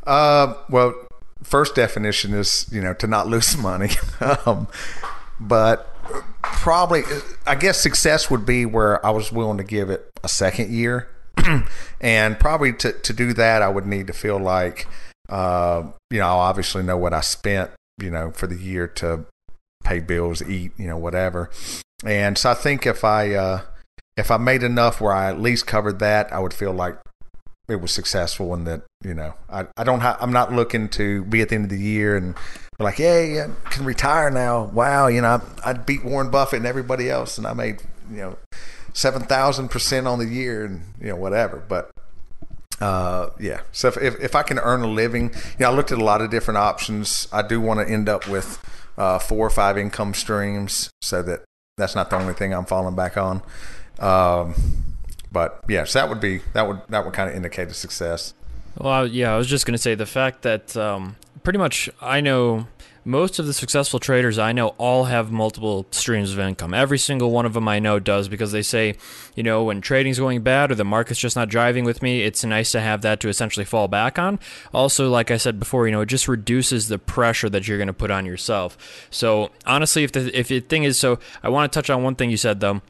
Well, first definition is, to not lose money. But probably, I guess success would be where I was willing to give it a second year. And probably to do that, I would need to feel like, I obviously know what I spent, for the year to pay bills, eat, whatever. And so I think if I made enough where I at least covered that, I would feel like it was successful and that, I'm not looking to be at the end of the year and be like, hey, I can retire now. Wow. I beat Warren Buffett and everybody else and I made, 7,000% on the year and, whatever. But, so if I can earn a living, I looked at a lot of different options. I do want to end up with 4 or 5 income streams so that's not the only thing I'm falling back on. But yeah, so that would kind of indicate a success. Well, yeah, I was just going to say the fact that pretty much I know most of the successful traders I know all have multiple streams of income. Every single one of them I know does because they say, when trading's going bad or the market's just not driving with me, it's nice to have that to essentially fall back on. Also, like I said before, it just reduces the pressure that you're going to put on yourself. So honestly, if the thing is, so I want to touch on one thing you said though,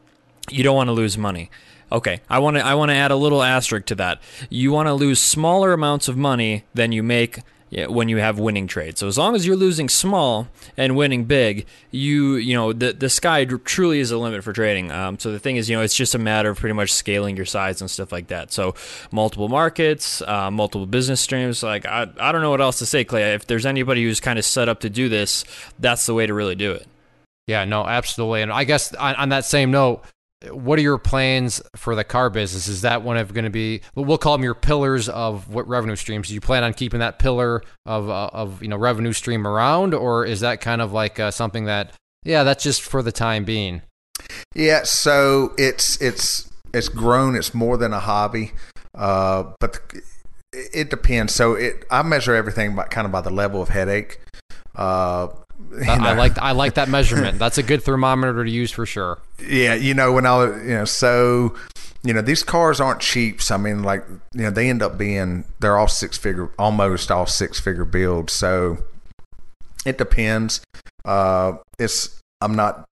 you don't want to lose money. Okay, I want to add a little asterisk to that. You want to lose smaller amounts of money than you make when you have winning trades. So as long as you're losing small and winning big, the sky truly is a limit for trading. So the thing is, it's just a matter of pretty much scaling your size and stuff like that. So multiple markets, multiple business streams. Like I don't know what else to say, Clay. If there's anybody who's kind of set up to do this, that's the way to really do it. Yeah, no, absolutely. And I guess on that same note, what are your plans for the car business? Is that one of going to be, we'll call them your pillars of what revenue streams? Do you plan on keeping that pillar of revenue stream around, or is that kind of like something that, that's just for the time being? Yeah, so it's grown. It's more than a hobby. But it depends. So I measure everything by the level of headache. I like that measurement. That's a good thermometer to use for sure. Yeah, when I was, these cars aren't cheap. So I mean, they end up they're all almost all six-figure builds. So it depends. I'm not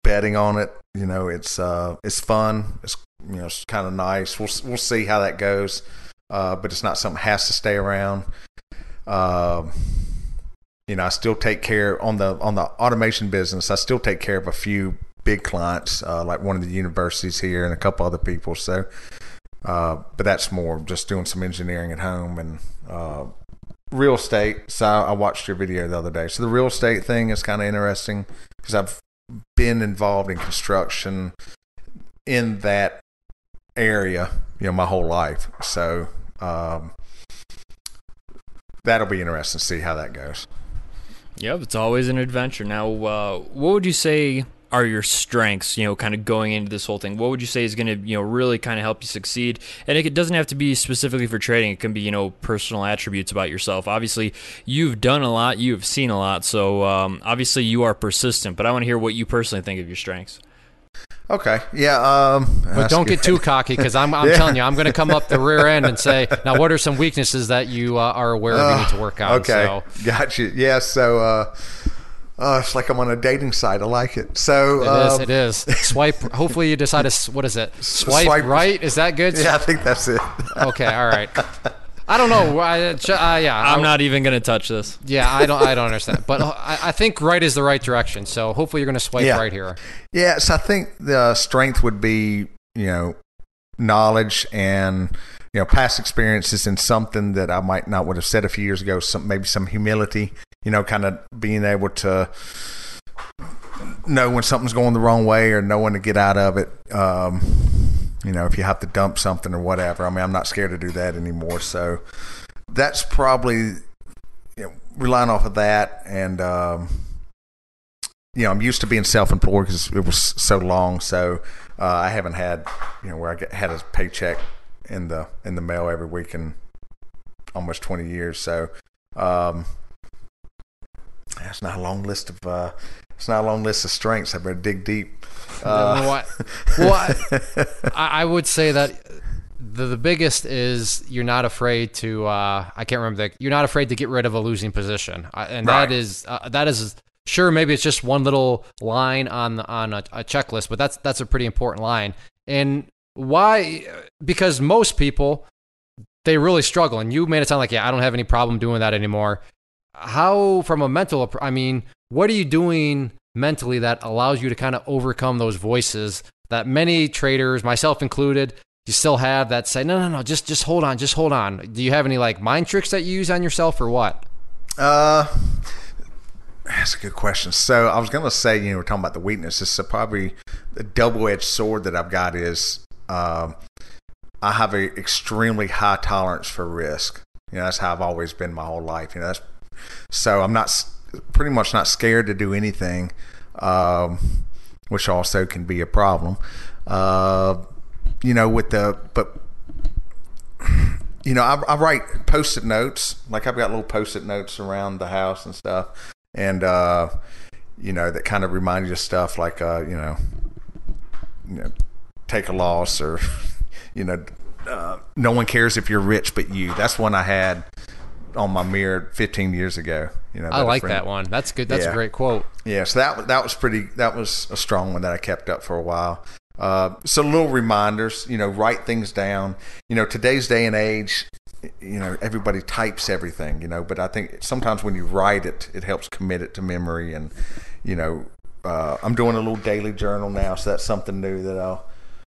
betting on it. It's fun. It's kind of nice. We'll see how that goes. But it's not something that has to stay around. I still take care on the automation business. I still take care of a few big clients, like one of the universities here and a couple other people. So, but that's more just doing some engineering at home and real estate. So I watched your video the other day. So the real estate thing is kind of interesting because I've been involved in construction in that area, my whole life. So that'll be interesting to see how that goes. Yep, it's always an adventure. Now, what would you say are your strengths, kind of going into this whole thing? What would you say is going to, really kind of help you succeed? And it doesn't have to be specifically for trading. It can be, personal attributes about yourself. Obviously, you've done a lot. You've seen a lot. So, obviously, you are persistent. But I want to hear what you personally think of your strengths. Okay. Yeah. But don't get too cocky because I'm telling you, I'm going to come up the rear end and say, now, what are some weaknesses that you are aware of you need to work on? Okay. So. Got you. Yeah. So it's like I'm on a dating site. I like it. So it is. Swipe. Hopefully you decide to, what is it? Swipe right? Is that good? Yeah, I think that's it. Okay. All right. I don't know. I'm not even going to touch this. Yeah, I don't understand. But I think right is the right direction. So hopefully you're going to swipe right here. Yeah, so I think the strength would be, knowledge and, past experiences in something that I might not would have said a few years ago, maybe some humility, kind of being able to know when something's going the wrong way or know when to get out of it. If you have to dump something or whatever. I mean, I'm not scared to do that anymore. So that's probably, relying off of that. And, I'm used to being self-employed because it was so long. So I haven't had, where I had a paycheck in the mail every week in almost 20 years. So that's not a long list of strengths. I better dig deep. Well, I would say that the biggest is you're not afraid to. I can't remember you're not afraid to get rid of a losing position, and right. that is sure. Maybe it's just one little line on a checklist, but that's a pretty important line. And why? Because most people they really struggle, and you made it sound like I don't have any problem doing that anymore. How from a mental? I mean, what are you doing mentally that allows you to kind of overcome those voices that many traders, myself included, you still have that say, no, just hold on. Do you have any mind tricks that you use on yourself or what? That's a good question. So I was going to say, we're talking about the weaknesses. So probably the double-edged sword that I've got is I have an extremely high tolerance for risk. That's how I've always been my whole life. So I'm pretty much not scared to do anything, which also can be a problem. I write Post-it notes. Like I've got little Post-it notes around the house and stuff, and that kind of remind you of stuff like take a loss or no one cares if you're rich but you. That's one I had on my mirror 15 years ago. I like that one. That's good. That's a great quote. Yeah, so that was a strong one that I kept up for a while. So little reminders, write things down. Today's day and age, everybody types everything, but I think sometimes when you write it, it helps commit it to memory. And, I'm doing a little daily journal now, so that's something new that I'll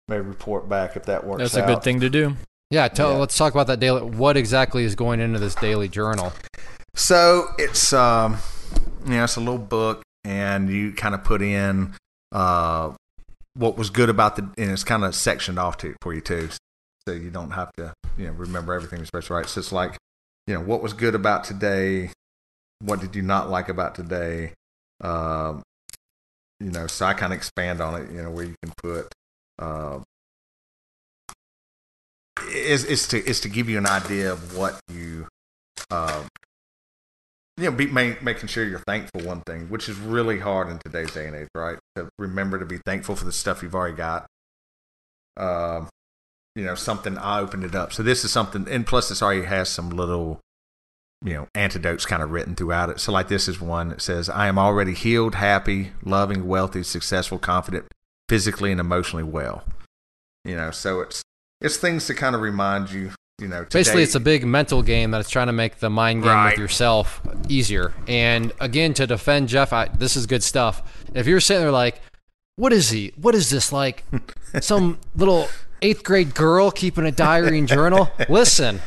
maybe report back if that works out. That's a good thing to do. Yeah, let's talk about that daily. What exactly is going into this daily journal? So it's it's a little book, and you kind of put in what was good about and it's kind of sectioned off for you too, so you don't have to remember everything you're supposed to write. So it's like what was good about today, what did you not like about today, so I kind of expand on it, where you can put. is to give you an idea of what you, making sure you're thankful. One thing, which is really hard in today's day and age, right? To remember to be thankful for the stuff you've already got. Something, I opened it up. So this is something, and plus this already has some little, antidotes kind of written throughout it. So like this is one that says, I am already healed, happy, loving, wealthy, successful, confident, physically and emotionally well. So it's things to kind of remind you, today. Basically it's a big mental game that it's trying to make the mind game with yourself easier. And again, to defend Jeff, this is good stuff. If you're sitting there like, what is this, like some little 8th grade girl keeping a diary and journal? Listen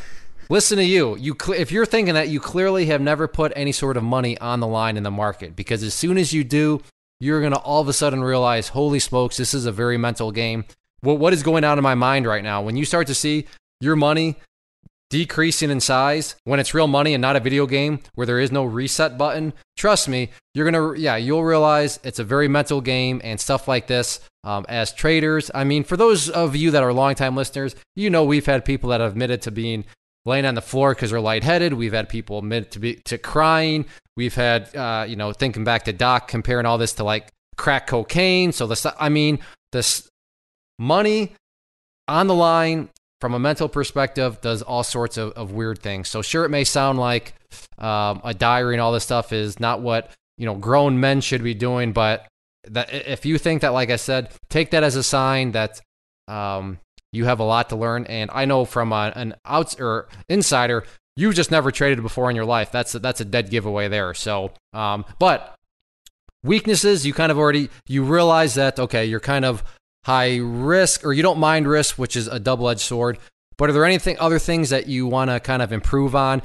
to you. If you're thinking that, you clearly have never put any sort of money on the line in the market, because as soon as you do, you're going to all of a sudden realize, holy smokes, this is a very mental game. What is going on in my mind right now? When you start to see your money decreasing in size, when it's real money and not a video game where there is no reset button, trust me, you'll realize it's a very mental game. And stuff like this, as traders, I mean, for those of you that are longtime listeners, we've had people that have admitted to being laying on the floor because they're lightheaded. We've had people admit to crying. We've had, thinking back to Doc, comparing all this to like crack cocaine. So this money on the line from a mental perspective does all sorts of weird things. So sure, it may sound like a diary and all this stuff is not what grown men should be doing, but that if you think that, like I said, take that as a sign that you have a lot to learn. And I know from an insider, you've just never traded before in your life. That's a dead giveaway there. So, but weaknesses, you realize that, okay, you're kind of high risk, or you don't mind risk, which is a double-edged sword. But are there other things that you want to kind of improve on?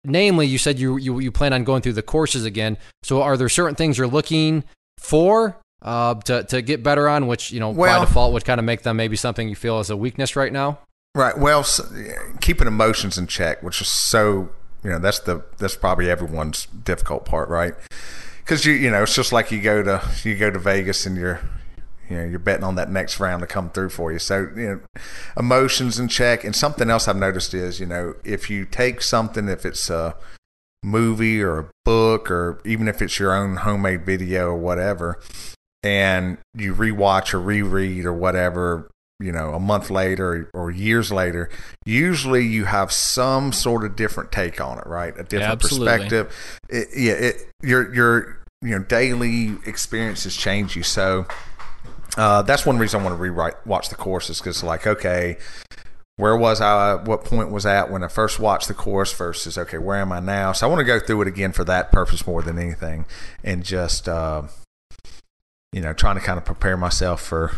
Namely, you said you plan on going through the courses again. So are there certain things you're looking for to get better on, which, by default would kind of make them maybe something you feel is a weakness right now? Right. Well, keeping emotions in check, which is so, that's probably everyone's difficult part, right? Because it's just like you go to Vegas and you're betting on that next round to come through for you. So, emotions in check. And something else I've noticed is, if you take something, if it's a movie or a book, or even if it's your own homemade video or whatever, and you rewatch or reread or whatever, a month later or years later, usually you have some sort of different take on it, right? A different perspective. Your daily experiences change you. So, that's one reason I want to watch the courses, because like, okay, where was I? What point was I at when I first watched the course versus, okay, where am I now? So I want to go through it again for that purpose more than anything, and just trying to kind of prepare myself for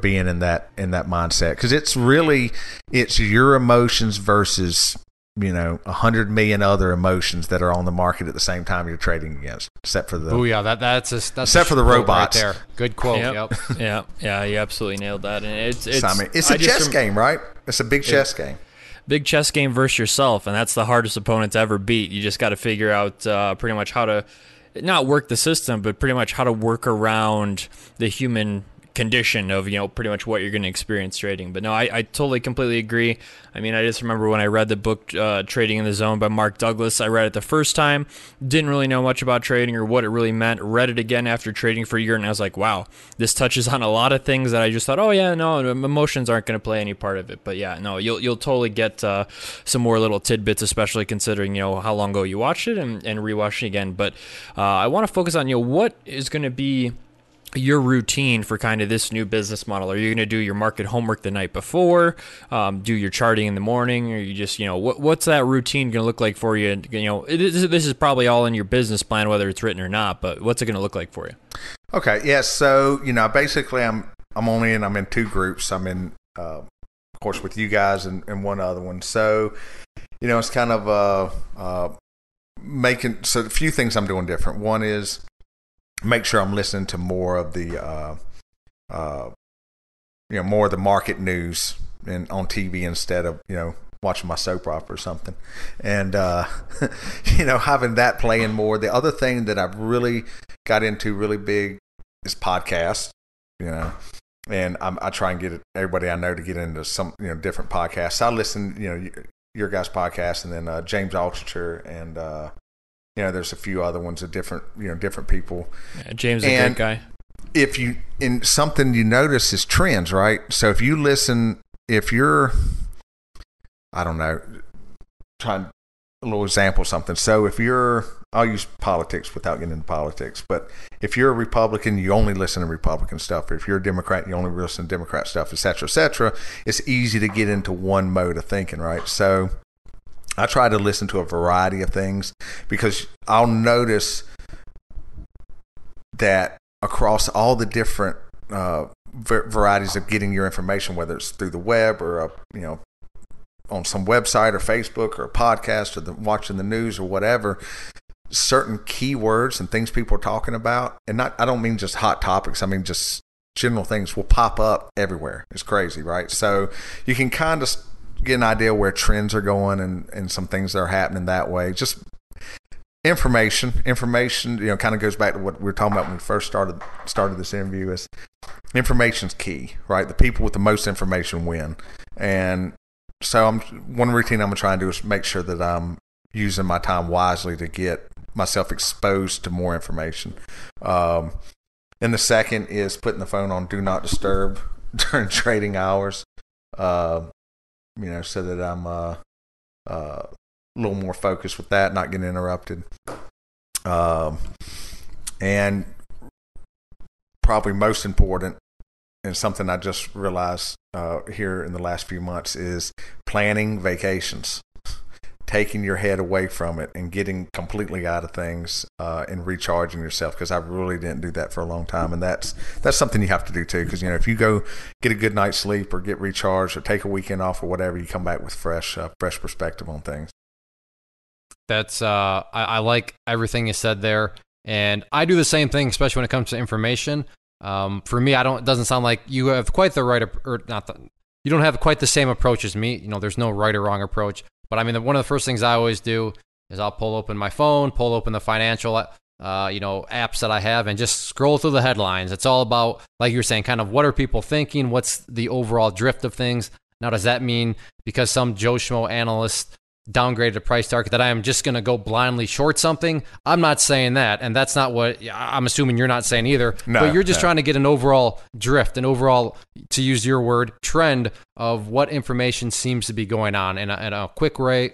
being in that mindset, because it's your emotions versus 100 million other emotions that are on the market at the same time you're trading against, except for the that's except for the robots. Right there. Good quote. Yep. Yeah, you absolutely nailed that. And it's a chess game, right? It's a big chess game. Big chess game versus yourself, and that's the hardest opponent to ever beat. You just got to figure out pretty much how to not work the system, but pretty much how to work around the human condition of pretty much what you're going to experience trading. But no, I totally completely agree. I mean, I just remember when I read the book Trading in the Zone by Mark Douglas. I read it the first time, didn't really know much about trading or what it really meant. Read it again after trading for a year, and I was like, wow, this touches on a lot of things that I just thought, oh yeah, no, emotions aren't going to play any part of it. But yeah, no, you'll totally get some more little tidbits, especially considering how long ago you watched it and rewatched it again. But I want to focus on what is going to be your routine for kind of this new business model. Are you going to do your market homework the night before, do your charting in the morning, or you just, what's that routine going to look like for you? This is probably all in your business plan, whether it's written or not, but what's it going to look like for you? Okay. Yeah. So, basically I'm in two groups. I'm in, of course, with you guys and one other one. So, it's kind of, so a few things I'm doing different. One is, make sure I'm listening to more of the more of the market news and on TV instead of watching my soap opera or something, and having that playing more. The other thing that I've really got into really big is podcasts. and I try and get everybody I know to get into some different podcasts. I listen your guys' podcast, and then James Altucher, and there's a few other ones of different people. Yeah, James is a great guy. If you something you notice is trends, right? So if you're I don't know, trying a little example of something. So if I'll use politics without getting into politics, but if you're a Republican, you only listen to Republican stuff. Or if you're a Democrat, you only listen to Democrat stuff, et cetera, et cetera. It's easy to get into one mode of thinking, right? So I try to listen to a variety of things, because I'll notice that across all the different varieties of getting your information, whether it's through the web or on some website or Facebook or a podcast or watching the news or whatever, certain keywords and things people are talking about, and I don't mean just hot topics, I mean just general things, will pop up everywhere. It's crazy, right? So you can kind of get an idea where trends are going and some things that are happening that way. Just information, kind of goes back to what we were talking about when we first started this interview. Is information's key, right? The people with the most information win. And so one routine I'm going to try and do is make sure that I'm using my time wisely to get myself exposed to more information. And the second is putting the phone on do not disturb during trading hours, so that I'm a little more focused with that, not getting interrupted. And probably most important, and something I just realized here in the last few months, is planning vacations, taking your head away from it and getting completely out of things and recharging yourself, because I really didn't do that for a long time. And that's something you have to do too, because if you go get a good night's sleep or get recharged or take a weekend off or whatever, you come back with fresh perspective on things. That's I like everything you said there, and I do the same thing, especially when it comes to information. For me, it doesn't sound like you have quite the right, or not. You don't have quite the same approach as me. There's no right or wrong approach. But I mean, one of the first things I always do is I'll pull open my phone, pull open the financial, apps that I have, and just scroll through the headlines. It's all about, like you were saying, kind of what are people thinking? What's the overall drift of things? Now, does that mean because some Joe Schmo analyst downgraded a price target that I am just going to go blindly short something? I'm not saying that, and that's not what I'm assuming you're not saying either. No, but you're just trying to get an overall drift, an overall, to use your word, trend of what information seems to be going on, and a quick way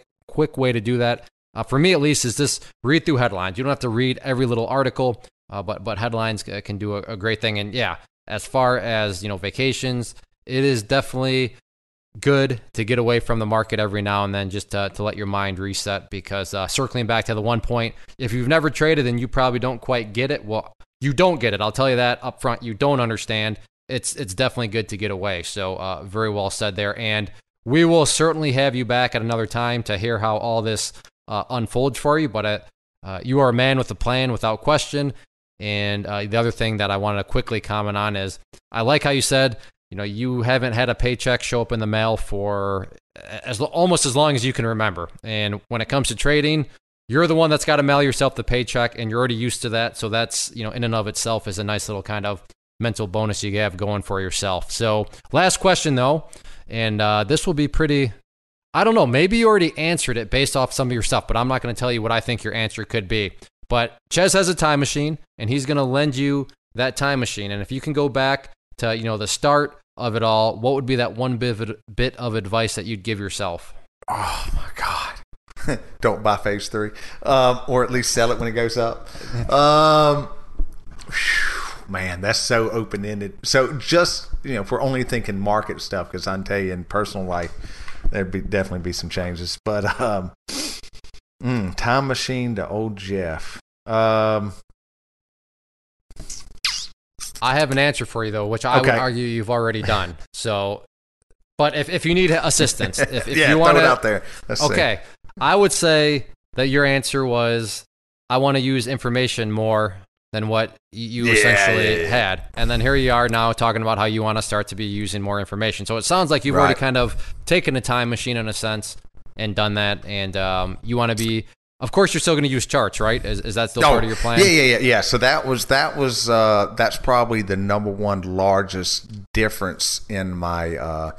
to do that, for me at least, is just read through headlines. You don't have to read every little article, but headlines can do a great thing. And yeah, as far as vacations, it is definitely good to get away from the market every now and then, just to let your mind reset, because circling back to the one point, if you've never traded and you probably don't quite get it, well, you don't get it. I'll tell you that up front. You don't understand. It's definitely good to get away. So very well said there. And we will certainly have you back at another time to hear how all this unfolds for you. But you are a man with a plan, without question. And the other thing that I wanted to quickly comment on is, I like how you said, you haven't had a paycheck show up in the mail for almost as long as you can remember. And when it comes to trading, you're the one that's got to mail yourself the paycheck, and you're already used to that. So that's, in and of itself is a nice little kind of mental bonus you have going for yourself. So last question though, and this will be pretty, I don't know, maybe you already answered it based off some of your stuff, but I'm not going to tell you what I think your answer could be. But Chezz has a time machine, and he's going to lend you that time machine. And if you can go back to, the start of it all, what would be that one bit of advice that you'd give yourself? Oh my God. Don't buy phase 3, or at least sell it when it goes up. Man, that's so open-ended. So just, if we're only thinking market stuff, because I can tell you in personal life, there'd definitely be some changes. But time machine to old Jeff. I have an answer for you, though, which I would argue you've already done. So, but if you need assistance, if you want to, throw it out there. Let's see. I would say that your answer was, I want to use information more than what you essentially had. And then here you are now talking about how you want to start to be using more information. So it sounds like you've already kind of taken a time machine in a sense and done that. And you want to be Of course, you're still going to use charts, right? Is that still part of your plan? Yeah. So that's probably the number one largest difference in my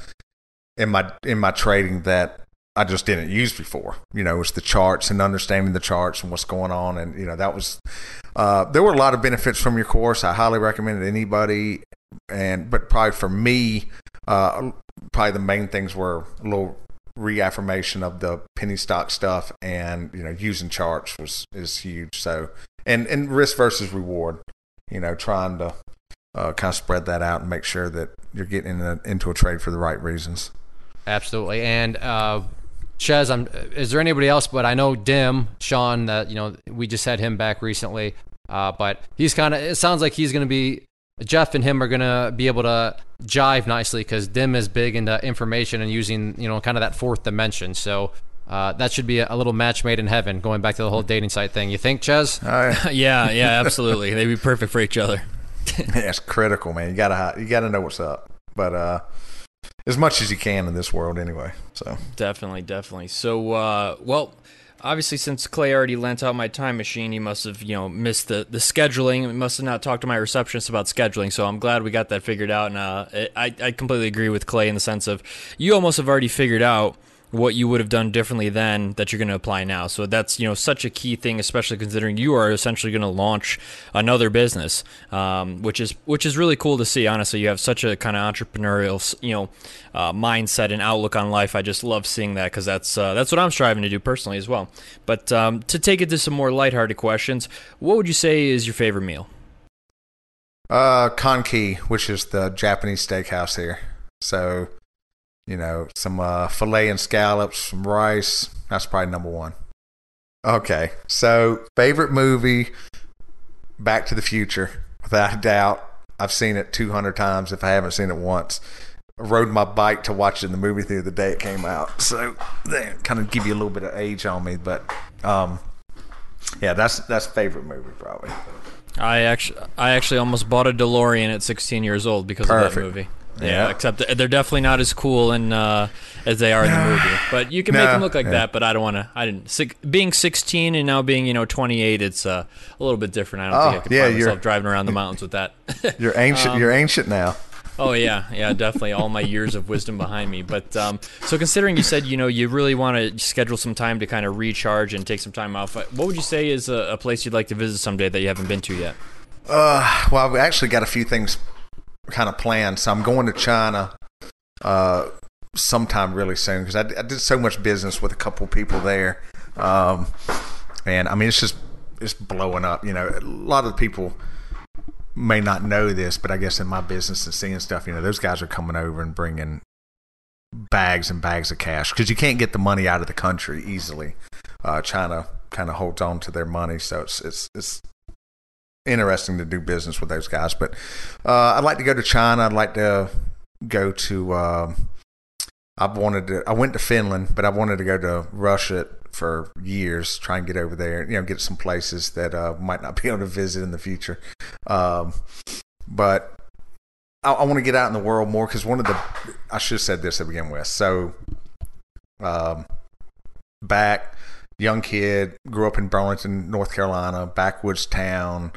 trading that I just didn't use before. It's the charts and understanding the charts and what's going on, and that was there were a lot of benefits from your course. I highly recommend it to anybody, but probably for me, probably the main things were a little reaffirmation of the penny stock stuff, and using charts is huge. So and risk versus reward, trying to kind of spread that out and make sure that you're getting into a trade for the right reasons. Absolutely. And Chezz, is there anybody else? But I know Sean, that we just had him back recently, but he's it sounds like he's going to be, Jeff and him are going to be able to jive nicely, because Dim is big into information and using, kind of that fourth dimension. So that should be a little match made in heaven, going back to the whole dating site thing. You think, Chezz? Yeah, absolutely. They'd be perfect for each other. Yeah, it's critical, man. You gotta know what's up. But as much as you can in this world anyway. So Definitely. So, well, obviously, since Clay already lent out my time machine, he must have, missed the scheduling. He must have not talked to my receptionist about scheduling, so I'm glad we got that figured out. And I completely agree with Clay in the sense of you almost have already figured out what you would have done differently then that you're going to apply now. So that's, such a key thing, especially considering you are essentially going to launch another business, which is really cool to see. Honestly, you have such a kind of entrepreneurial, mindset and outlook on life. I just love seeing that, because that's what I'm striving to do personally as well. But to take it to some more lighthearted questions, what would you say is your favorite meal? Kanki, which is the Japanese steakhouse here. So, some filet and scallops, some rice. That's probably number one. Okay, so favorite movie, Back to the Future, without a doubt. I've seen it 200 times if I haven't seen it once. I rode my bike to watch it in the movie theater the day it came out. So that kind of give you a little bit of age on me, but yeah, that's favorite movie probably. I actually almost bought a DeLorean at 16 years old because of that movie. Yeah, except they're definitely not as cool and as they are in the movie. But you can make them look like that. But I don't want to. I didn't. Being 16 and now being 28, it's a little bit different. I don't think I could find myself driving around the mountains with that. You're ancient. You're ancient now. Oh yeah, definitely. All my years of wisdom behind me. But so considering you said you really want to schedule some time to kind of recharge and take some time off, what would you say is a place you'd like to visit someday that you haven't been to yet? Well, I've actually got a few things kind of planned. So I'm going to China sometime really soon, because I did so much business with a couple people there, and I mean it's blowing up. A lot of the people may not know this, but I guess in my business and seeing stuff, those guys are coming over and bringing bags and bags of cash, because you can't get the money out of the country easily. China kind of holds on to their money, so it's interesting to do business with those guys. But I'd like to go to China. I'd like to go to I went to Finland, but I wanted to go to Russia for years, try and get over there, get some places that might not be able to visit in the future. But I want to get out in the world more, because I should have said this to begin with. So back, young kid, grew up in Burlington, North Carolina, backwoods town,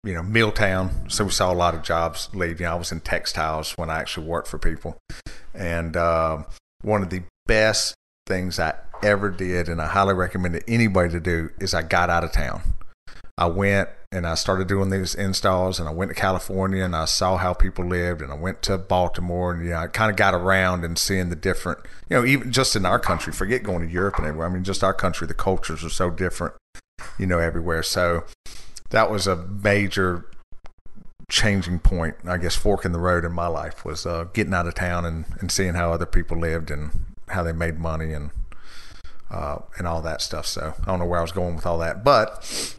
Milltown. So we saw a lot of jobs leave. I was in textiles when I actually worked for people. And one of the best things I ever did, and I highly recommend it anybody to do, is I got out of town. I went and I started doing these installs, and I went to California and I saw how people lived, and I went to Baltimore, and I kind of got around and seeing the different, even just in our country, forget going to Europe and everywhere. I mean, just our country, the cultures are so different, everywhere. So that was a major changing point, I guess, fork in the road in my life, was getting out of town and seeing how other people lived and how they made money and all that stuff. So I don't know where I was going with all that, but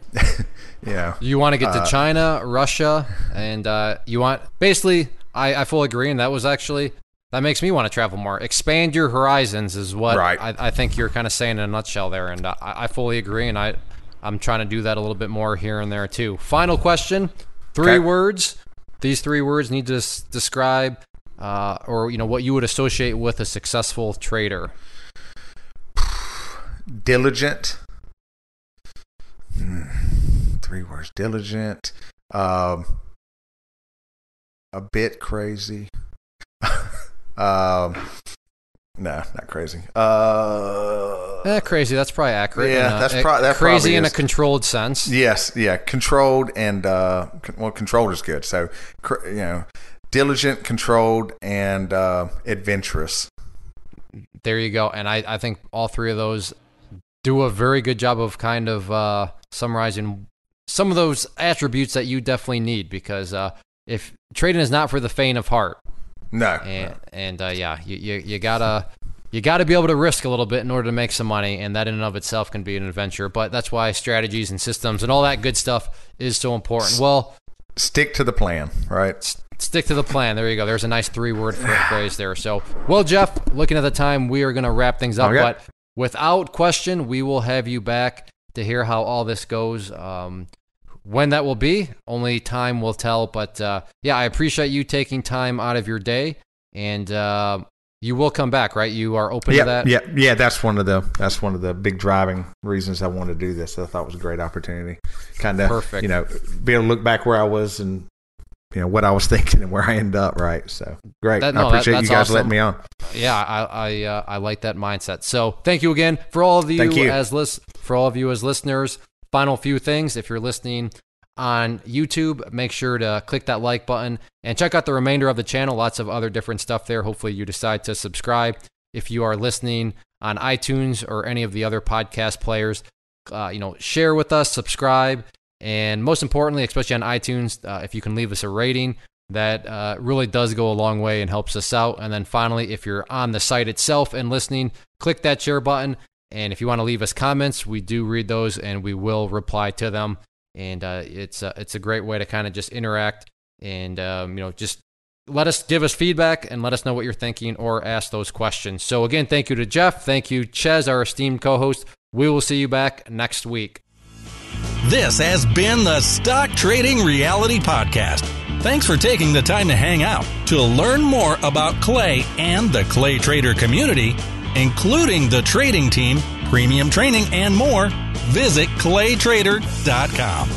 you want to get to China, Russia, and you want, basically, I fully agree, and that makes me want to travel more. Expand your horizons is what I think you're kind of saying in a nutshell there, and I fully agree, and I'm trying to do that a little bit more here and there too. Final question, 3 words. These 3 words need to describe or what you would associate with a successful trader. Diligent, 3 words. Diligent. A bit crazy. No, not crazy. Crazy. That's probably accurate. Yeah, that's crazy in a controlled sense. Yes, yeah, controlled and controlled is good. So, diligent, controlled, and adventurous. There you go. And I think all three of those do a very good job of kind of summarizing some of those attributes that you definitely need, because if trading is not for the faint of heart. No. You gotta be able to risk a little bit in order to make some money, and that in and of itself can be an adventure. But that's why strategies and systems and all that good stuff is so important. Well, stick to the plan, right? Stick to the plan. There you go. There's a nice 3-word phrase there. So, well, Jeff, looking at the time, we are going to wrap things up. Okay. But without question, we will have you back to hear how all this goes. When that will be, only time will tell. But I appreciate you taking time out of your day, and you will come back, right? You are open to that. Yeah. That's one of the big driving reasons I wanted to do this. I thought it was a great opportunity, kind of perfect. Be able to look back where I was and what I was thinking and where I ended up. Right. So great. I appreciate you guys letting me on. Yeah, I like that mindset. So thank you again for all of you as listeners. Final few things. If you're listening on YouTube, make sure to click that like button and check out the remainder of the channel. Lots of other different stuff there. Hopefully you decide to subscribe. If you are listening on iTunes or any of the other podcast players, share with us, subscribe, and most importantly, especially on iTunes, if you can leave us a rating, that really does go a long way and helps us out. And then finally, if you're on the site itself and listening, click that share button. And if you want to leave us comments, we do read those and we will reply to them. And it's a great way to kind of just interact and just give us feedback and let us know what you're thinking or ask those questions. So again, thank you to Jeff. Thank you, Chezz, our esteemed co-host. We will see you back next week. This has been the Stock Trading Reality Podcast. Thanks for taking the time to hang out. To learn more about Clay and the Clay Trader community, including the trading team, premium training, and more, visit claytrader.com.